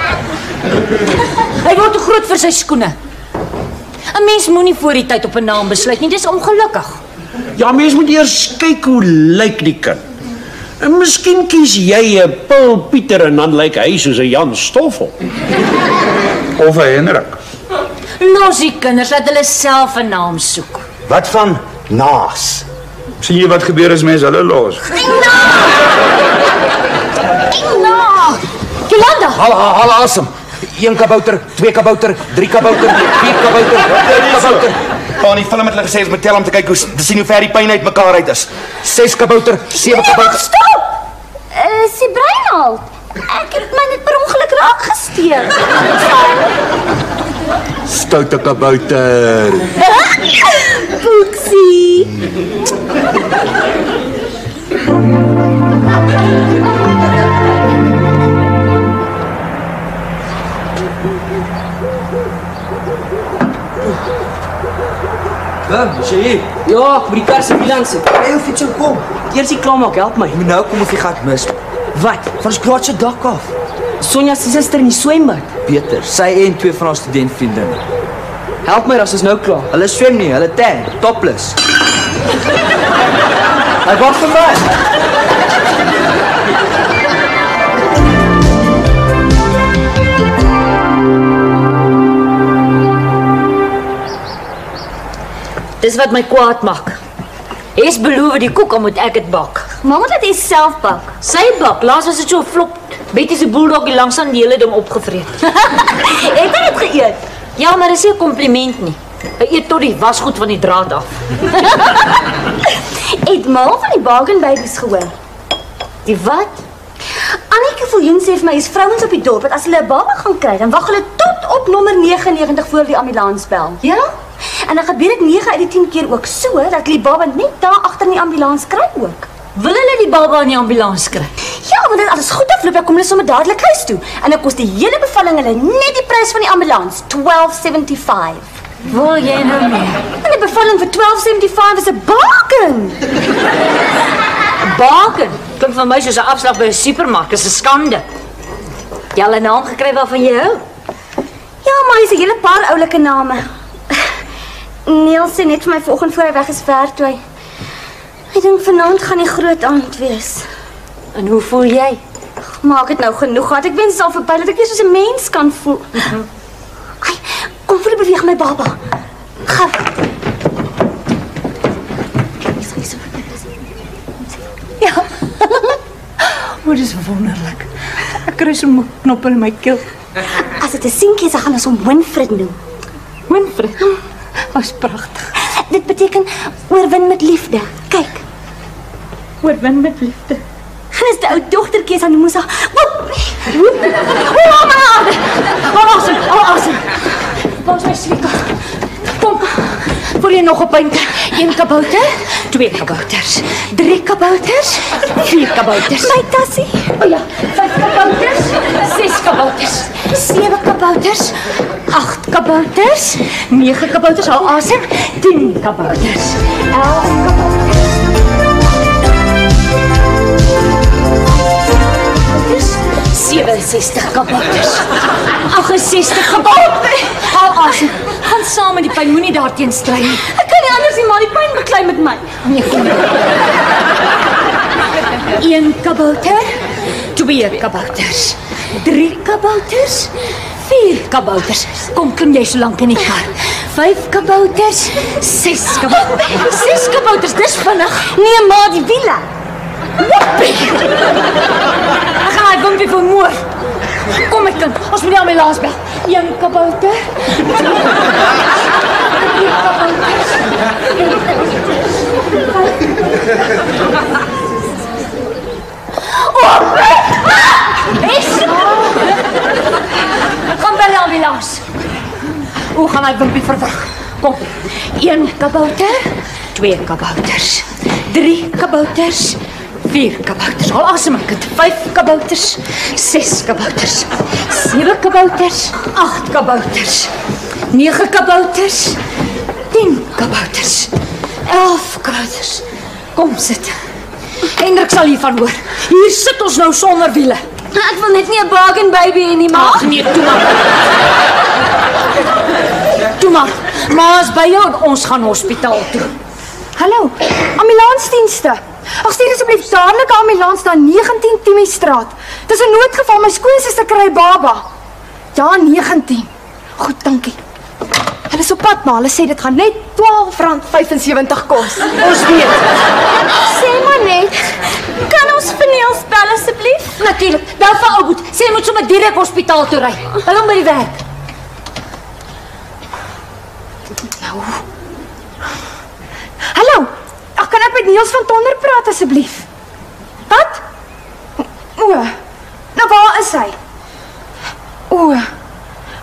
Speaker 13: Hy word te groot vir sy skoene. 'n Mens moenie voor die tyd op 'n naam besluit nie, dis ongelukkig.
Speaker 3: Ja, mens moet eers kyk hoe lyk die kind. En miskien kies jy 'n Paul Pieter en dan lyk hy soos 'n Jan Stoffel.
Speaker 8: Of 'n Hendrik.
Speaker 13: Los die kinders, laat hulle self 'n naam soek.
Speaker 6: Wat van Naas?
Speaker 8: Sien jy wat gebeur as mense hulle los?
Speaker 13: Jolanda!
Speaker 6: Haal asem. 1 kabouter, 2 kabouter, 3 kabouter, 4 kabouter, 5 kabouter. Pa, die film het hulle gesê ons moet tel om te kyk hoe sien hoe ver die pyn uit mekaar uit is. 6 kabouter, 7 kabouter.
Speaker 1: Stop! Sy Breinald. Ek het my net per ongeluk raak gesteek.
Speaker 6: Stoute kabouter.
Speaker 1: Poeksie.
Speaker 5: Is jy hier?
Speaker 12: Ja, ek moet die kar se wiel aan sit.
Speaker 5: Hey, of jy kom.
Speaker 12: Eers die klaarmaak, help my.
Speaker 5: Moet nou kom of jy gaan mis.
Speaker 12: Wat?
Speaker 5: Van ons graad se dak af.
Speaker 12: Sonja se suster in die swembad.
Speaker 5: Peter, sy en 2 van haar studentvriendinne. Help my, as is nou klaar. Hulle swem nie, hulle tan, topless. Hy word verwag.
Speaker 13: Dis wat my kwaad maak. Is beloof die koek, moet ek dit bak.
Speaker 7: Mamma het dit self bak.
Speaker 13: Sy bak, laas was dit so vlop. Betty se bulldoggie langs aan die hele ding opgevreet.
Speaker 7: Het jy dit geëet?
Speaker 13: Ja, maar dis nie 'n kompliment nie. Hy eet tot die wasgoed van die draad af.
Speaker 7: Het ma van die Bargain Babies gehoor?
Speaker 13: Die wat?
Speaker 7: Annetjie Viljoen sê vir my is vrouens op die dorp wat as hulle 'n baba gaan kry, dan wag hulle tot op nommer 99 voor die ambulans bel. Ja? En dan gebeur dit 9 uit die 10 keer ook so dat die baba net daar agter in die ambulans kry ook.
Speaker 13: Wil hulle die baba in die ambulans kry?
Speaker 7: Ja, want dit alles goed afloop, dan kom hulle sommer dadelik huis toe. En dan kos die hele bevalling hulle net die prys van die ambulans, $12.75.
Speaker 13: Wil jy nou meer?
Speaker 7: En die bevalling vir $12.75 is 'n bargain.
Speaker 13: 'n Bargain? Klink van my soos 'n afslag by 'n supermark, dis 'n skande. Jy al 'n naam gekry waarvan jy hou?
Speaker 7: Ja, maar hy's 'n hele paar oulike name. Niels sê net vir my vanoggend voor hy weg is werk toe hy. Ek dink vanaand gaan die groot aand wees.
Speaker 13: En hoe voel jy?
Speaker 7: Maak dit nou genoeg gehad. Ek wens dit al verby dat ek weer soos 'n mens kan voel. Ai, kom voel beweeg my baba. Gou.
Speaker 2: Ja. Wat is wonderlik. Ek kry so 'n knop in my keel.
Speaker 7: As dit 'n seentjie is, dan gaan ons hom Winfred noem.
Speaker 2: Winfred? Was pragtig.
Speaker 7: Dit beteken oorwin met liefde. Kyk.
Speaker 2: Oorwin met liefde.
Speaker 7: En as die ou dogtertjie is, dan moes haar
Speaker 13: Awesome. Pas my sweet. Kom. Voel jy nog 'n punt? 1 kabouter, 2 kabouters, 3 kabouters, 4 kabouters.
Speaker 7: My tassie.
Speaker 13: O ja, 5 kabouters, 6 kabouters, 7 kabouters, 8 kabouters, 9 kabouters, hou asem, 10 kabouters, 11 kabouters. 67 kabouters. 68 kabouters. Hou asem. Gaan saam met die pyn, moenie daarteen stry nie.
Speaker 7: Ek kan nie anders nie, maar die pyn beklei met my.
Speaker 13: Nee, kom. 1 kabouter, 2 kabouters, 3 kabouters, 4 kabouters. Kom, klim jy so lank in die kar. 5 kabouters, 6 kabouters. 6 kabouters, dis vinnig.
Speaker 7: Nee, maar die wiele.
Speaker 13: Woppie! Ek gaan my wimpie vermoor. Kom my kind, ons moet die ambulans bel. 1 kabouter. 3 kabouters. Kom bel die ambulans. Hoe gaan my wimpie verwag? Kom. 1 kabouter, 2 kabouters, 3 kabouters, 4 kabouters. Al asem my kind. 5 kabouters, 6 kabouters, 7 kabouters, 8 kabouters, 9 kabouters, 10 kabouters, 11 kabouters. Kom sit. Hendrik sal hiervan hoor. Hier sit ons nou sonder wiele.
Speaker 7: Ek wil net nie 'n Bargain Baby hê nie, ma.
Speaker 13: Ag nee, toe maar. Toe maar. Ma is by jou en ons gaan hospitaal toe.
Speaker 2: Hallo, ambulansdienste. Ag stuur asseblief dadelik 'n ambulans na 19 Timmiestraat. Dis 'n noodgeval, my skoonsister kry 'n baba. Ja, 19. Goed, dankie. Hulle is op pad, maar hulle sê dit gaan net R12.75 kos.
Speaker 13: Ons weet.
Speaker 7: Sê maar net, kan ons vir Niels bel asseblief?
Speaker 13: Natuurlik. Bel vir ou boet. Sê hy moet sommer direk hospitaal toe ry. Bel hom by die werk.
Speaker 2: Nou. Hallo. Ag, kan ek met Niels van Tonder praat asseblief? Wat? O. Nou waar is hy? O.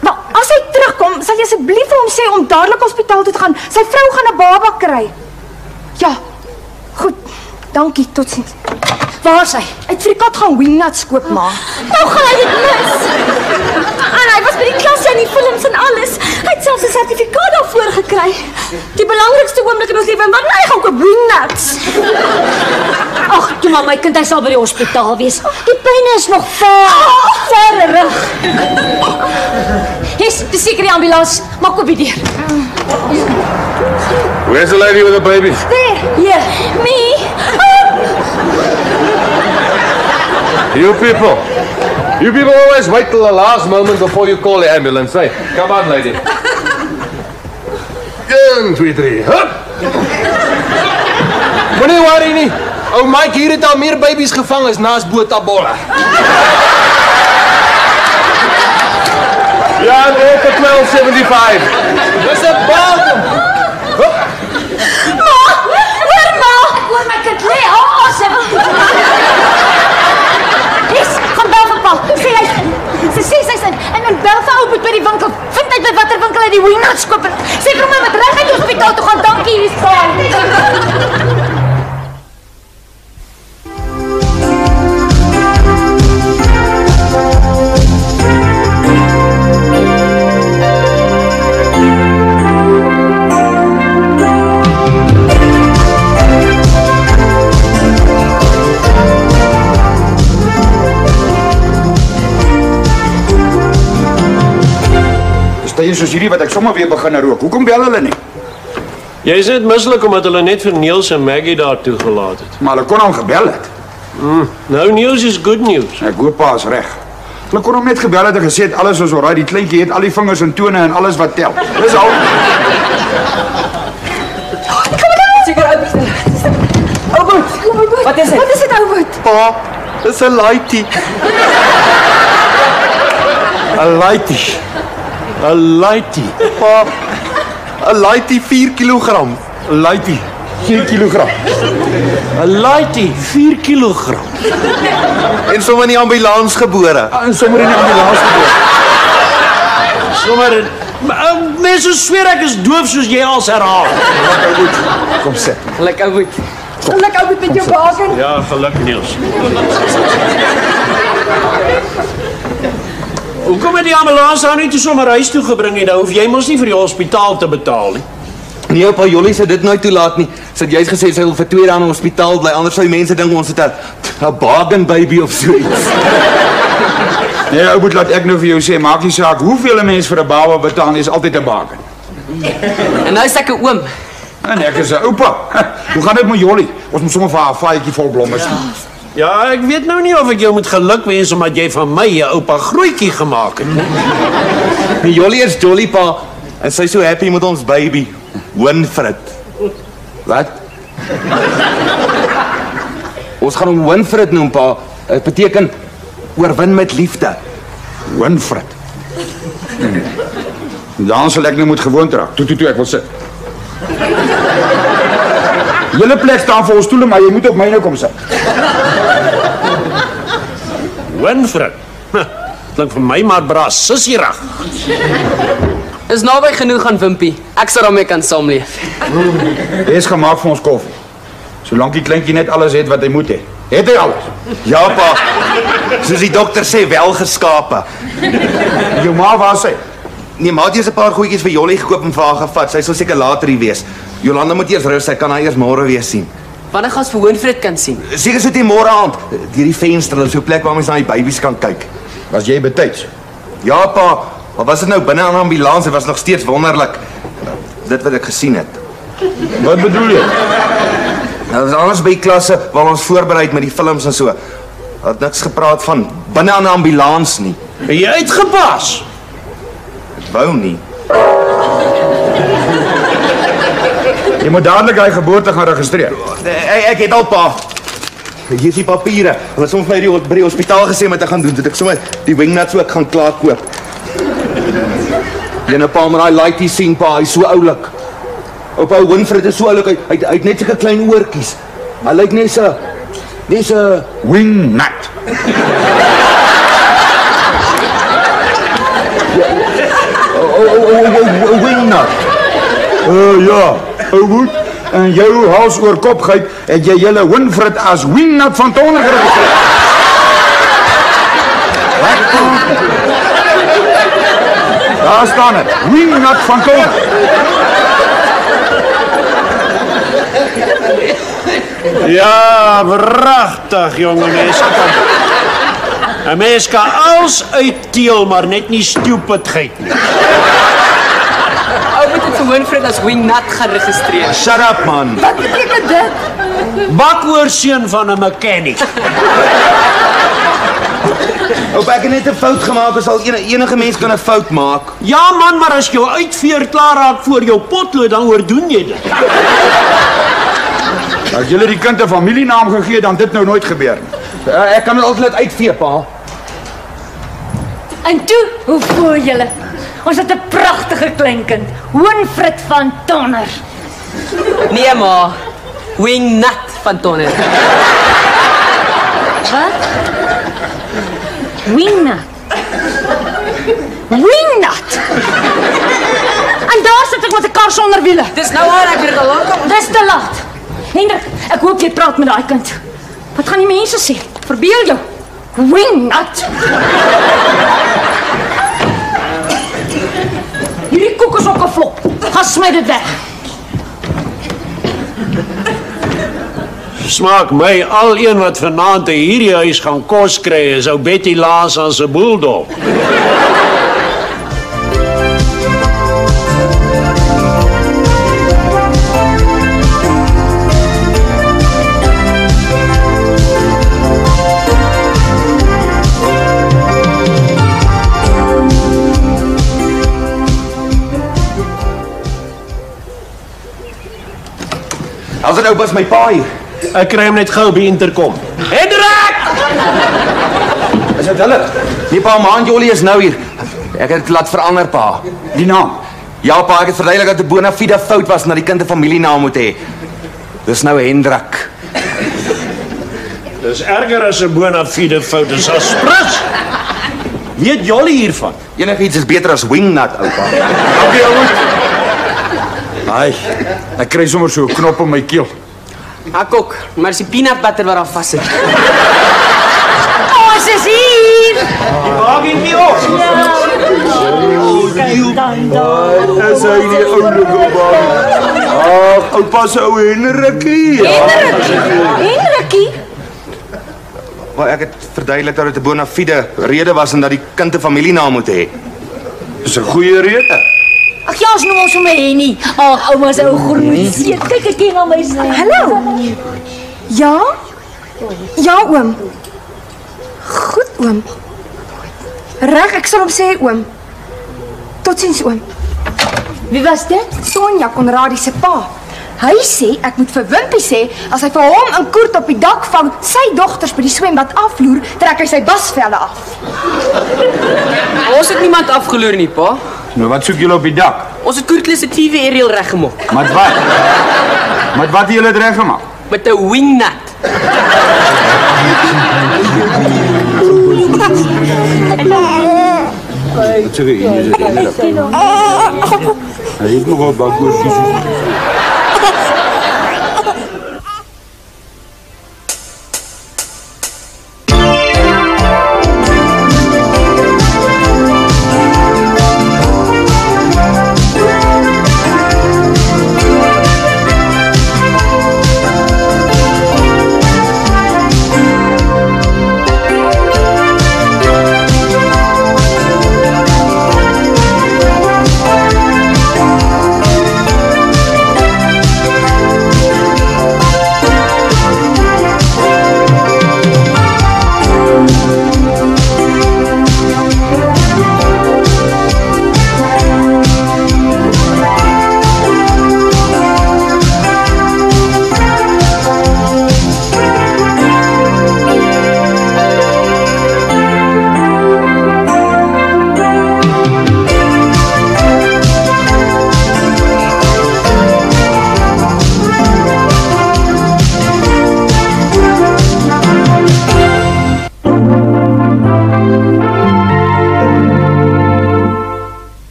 Speaker 2: Maar as hy terugkom, sal jy asseblief vir hom sê om dadelik hospitaal toe te gaan. Sy vrou gaan 'n baba kry. Ja. Goed. Dankie. Totsiens.
Speaker 13: Waar is hy?
Speaker 2: Hy het vir die kat gaan wingnuts koop, ma.
Speaker 7: Nou gaan hy dit mis. En hy was By die klas en die films en alles. Hy het selfs 'n sertifikaat daarvoor gekry. Die belangrikste oomblik in ons lewe, maar hy gaan ook wingnuts. Ag, toe maar my kind, hy sal by die hospitaal wees. Die pyn is nog ver rug. Yes, dis seker die ambulans. Maak op die deur.
Speaker 8: Where's the lady with the baby?
Speaker 7: There, here, me.
Speaker 14: You people always wait till the last moment before you call the ambulance. Hey, come on, lady. 1, 2, 3, hup! Moenie worry nie. Ou Mike hier het al meer babies gevang as naas Botabolla. Ja, nee, vir 12.75. Dis 'n bargain.
Speaker 7: Hoor my kind, lê asem. Yes, gaan bel vir pa. Sy sê sy's in bel vir ou by die winkel. Vind uit by watter winkel hy die wingnuts koop. Sê vir hom met reg uit die hospitaal toe gaan. Dankie, hier is pa.
Speaker 8: Tye soos hierdie wat ek sommer weer begin rook. Hoekom bel hulle nie?
Speaker 3: Jy is net mislik omdat hulle net vir Niels en Maggie daar toe gelaat het.
Speaker 8: Maar hulle kon hom gebel het.
Speaker 3: Nou news is good news.
Speaker 8: Ek hoop pa is reg. Hulle kon hom net gebel het en gesê het alles is alright. Die kleintjie het al die vingers en tone en alles wat tel. Dis al.
Speaker 5: Seker Albert. Wat is dit?
Speaker 7: Wat is dit, Albert?
Speaker 6: Pa, dis 'n laitie.
Speaker 3: 'n laitie. 'n laitie.
Speaker 6: Pa, 'n laitie 4 kg.
Speaker 3: 'n laitie
Speaker 8: 4 kg.
Speaker 3: 'n laitie 4 kg.
Speaker 6: En sommer in die ambulans gebore.
Speaker 8: En sommer in die ambulans gebore.
Speaker 3: Sommer mense sweer ek is doof soos jy als herhaal.
Speaker 8: Lekker goed. Kom sit.
Speaker 12: Lekker goed.
Speaker 7: Geluk ou met jou baken.
Speaker 3: Ja, geluk Niels. Hoekom het die ambulans haar nie toe sommer huis toe gebring nie? Dan hoef jy mos nie vir die hospitaal te betaal nie.
Speaker 6: Nee, oupa Jollie sê dit nooit toelaat nie. Sy het juist gesê sy wil vir 2 dae in die hospitaal bly, anders sou die mense dink ons het 'n bargain baby of so iets.
Speaker 8: Nee, ou moet laat ek nou vir jou sê, maak nie saak hoeveel 'n mens vir 'n baba betaal, is altyd 'n bargain.
Speaker 12: En nou is ek 'n oom.
Speaker 8: En ek is 'n oupa. Hoe gaan dit met Jollie? Ons moet sommer vir haar 'n faaitjie vol blomme stuur.
Speaker 3: Ja, ek weet nou nie of ek jou moet geluk wens omdat jy van my 'n oupa grootjie gemaak het nie.
Speaker 6: Die Jollie is Jollie pa en sy so happy met ons baby, Winfred.
Speaker 8: Wat?
Speaker 6: Ons gaan hom Winfred noem pa. Dit beteken oorwin met liefde.
Speaker 8: Winfred. Dan sal ek nou moet gewoond raak. Toe, ek wil sit. Julle plek staan vir ons stoele, maar jy moet op myne kom sit.
Speaker 3: Winfred. Klink vir my maar braas, sissierig.
Speaker 12: Is naby genoeg aan Wimpie. Ek sal daarmee kan saamleef.
Speaker 8: Dis gemaak vir ons koffie. Solank die kleintjie net alles het wat hy moet hê. Het hy alles?
Speaker 6: Ja pa. Soos die dokter sê, wel geskape.
Speaker 8: Jou ma waar sy?
Speaker 6: Nee, maar het eers 'n paar goedjies vir Jollie gekoop en vir haar gevat. Sy sal seker later hier wees. Jolanda moet eers rus, sy kan haar eers môre weer sien.
Speaker 12: Wanneer gaan ons vir Winfred kan sien?
Speaker 6: Seker so teen môre aand, deur die venster, so 'n plek waar mens na die babies kan kyk.
Speaker 8: Was jy betyds?
Speaker 6: Ja pa, maar was dit nou binne aan 'n ambulans? Dit was nog steeds wonderlik. Dit wat ek gesien het.
Speaker 8: Wat bedoel jy?
Speaker 6: Nou, was alles by klasse waar ons voorberei met die films en so. Het niks gepraat van binne aan 'n ambulans nie.
Speaker 3: Het jy uitgepas?
Speaker 6: Ek wou nie.
Speaker 8: Jy moet dadelik hy geboorte gaan registreer.
Speaker 6: Ek het al pa. Hier is die papiere. Hulle het soms my by die hospitaal gesê wat ek gaan doen. Dit ek sommer die wingnuts ook gaan klaar koop. Jene pa, maar hy like die sien pa, hy's so oulik. Oupa Winfred is so oulik, hy het net sulke klein oortjies. Hy lyk net so
Speaker 8: wingnut.
Speaker 6: Wingnut.
Speaker 8: Ja, ou goed. En jou hals oor kop geit, het jy julle Winfred as wingnut van tonder geregistreer. Daar staan het. Wingnut van Toner.
Speaker 3: Ja, pragtig, jonge mens. 'n Mens kan alles uitteel, maar net nie stupidheid nie.
Speaker 12: Ou moet dit vir Winfred as Wingnut gaan registreer.
Speaker 6: Shut up, man.
Speaker 2: Wat beteken dit?
Speaker 3: Bakhoorseun van 'n mechanic.
Speaker 6: Ou, ek het net 'n fout gemaak, as al enige mens kan 'n fout maak.
Speaker 3: Ja man, maar as jou uitveer klaar raak voor jou potlood, dan oordoen jy dit.
Speaker 8: As julle die kind 'n familienaam gegee, dan dit nou nooit gebeur nie.
Speaker 6: Ek kan dit altyd laat uitvee, pa.
Speaker 13: En toe, hoe voel julle? Ons het 'n pragtige kleinkind, Winfred van Tonner.
Speaker 12: Nee ma, Wingnut van Tonner.
Speaker 13: Wat? Wingnut. Wingnut. En daar sit ek met 'n kar sonder wiele.
Speaker 12: Dis nou al, ek weet al lank.
Speaker 13: Dis te laat. Hendrik, ek hoop jy praat met daai kind. Wat gaan die mense sê? Verbeel jou. Wingnut. Hierdie koek is ook 'n flop. Gaan smy dit weg.
Speaker 3: Smaak my, al een wat vanaand in hierdie huis gaan kos kry, is ou Betty Laas as 'n bulldog.
Speaker 6: As dit ou was my pa hier.
Speaker 3: Ek kry hom net gou by interkom. Hendrik!
Speaker 6: Is dit hulle? Nee pa, Maan Jolly is nou hier. Ek het dit laat verander, pa.
Speaker 8: Die naam?
Speaker 6: Ja pa, ek het verduidelik dat 'n bona fide fout was na die kind 'n familienaam moet hê. Dis nou Hendrik.
Speaker 3: Dis erger as 'n bona fide fout, dis aspres. Weet Jolly hiervan?
Speaker 6: Enigiets is beter as Wingnut, oupa.
Speaker 8: Dankie ouens. Ai, ek kry sommer so 'n knop in my keel.
Speaker 12: Ek ook, maar is die peanut butter wat daar vas sit.
Speaker 13: Ons is hier.
Speaker 6: Die wagen nie op.
Speaker 8: Dis hy die oulike man. Ag, oupa se ou Henrikie.
Speaker 13: Henrikie?
Speaker 6: Maar ek het verduidelik dat dit 'n bona fide rede was en dat die kind 'n familienaam moet hê.
Speaker 8: Dis 'n goeie rede.
Speaker 13: Ag ja, ons noem ons hom Henny. Ag, ouma se ou groot seun. Kyk ek ken hom my.
Speaker 2: Hallo. Ja? Ja, oom. Goed, oom. Reg, ek sal hom sê, oom. Totsiens, oom.
Speaker 13: Wie was dit?
Speaker 2: Sonja Konradi se pa. Hy sê ek moet vir Wimpie sê as hy vir hom in koert op die dak vang, sy dogters by die swembad afloer, trek hy sy basvelle af.
Speaker 12: Ons het niemand afgeloer nie, pa.
Speaker 8: Nou wat soek julle op die dak?
Speaker 12: Ons het Koertlis se TV aerial reggemaak.
Speaker 8: Met wat? Met wat het julle dit reggemaak?
Speaker 12: Met 'n wingnut.
Speaker 8: Wat sê jy? Hy het nog 'n bakkoortjie.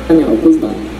Speaker 12: gaan help ons dan.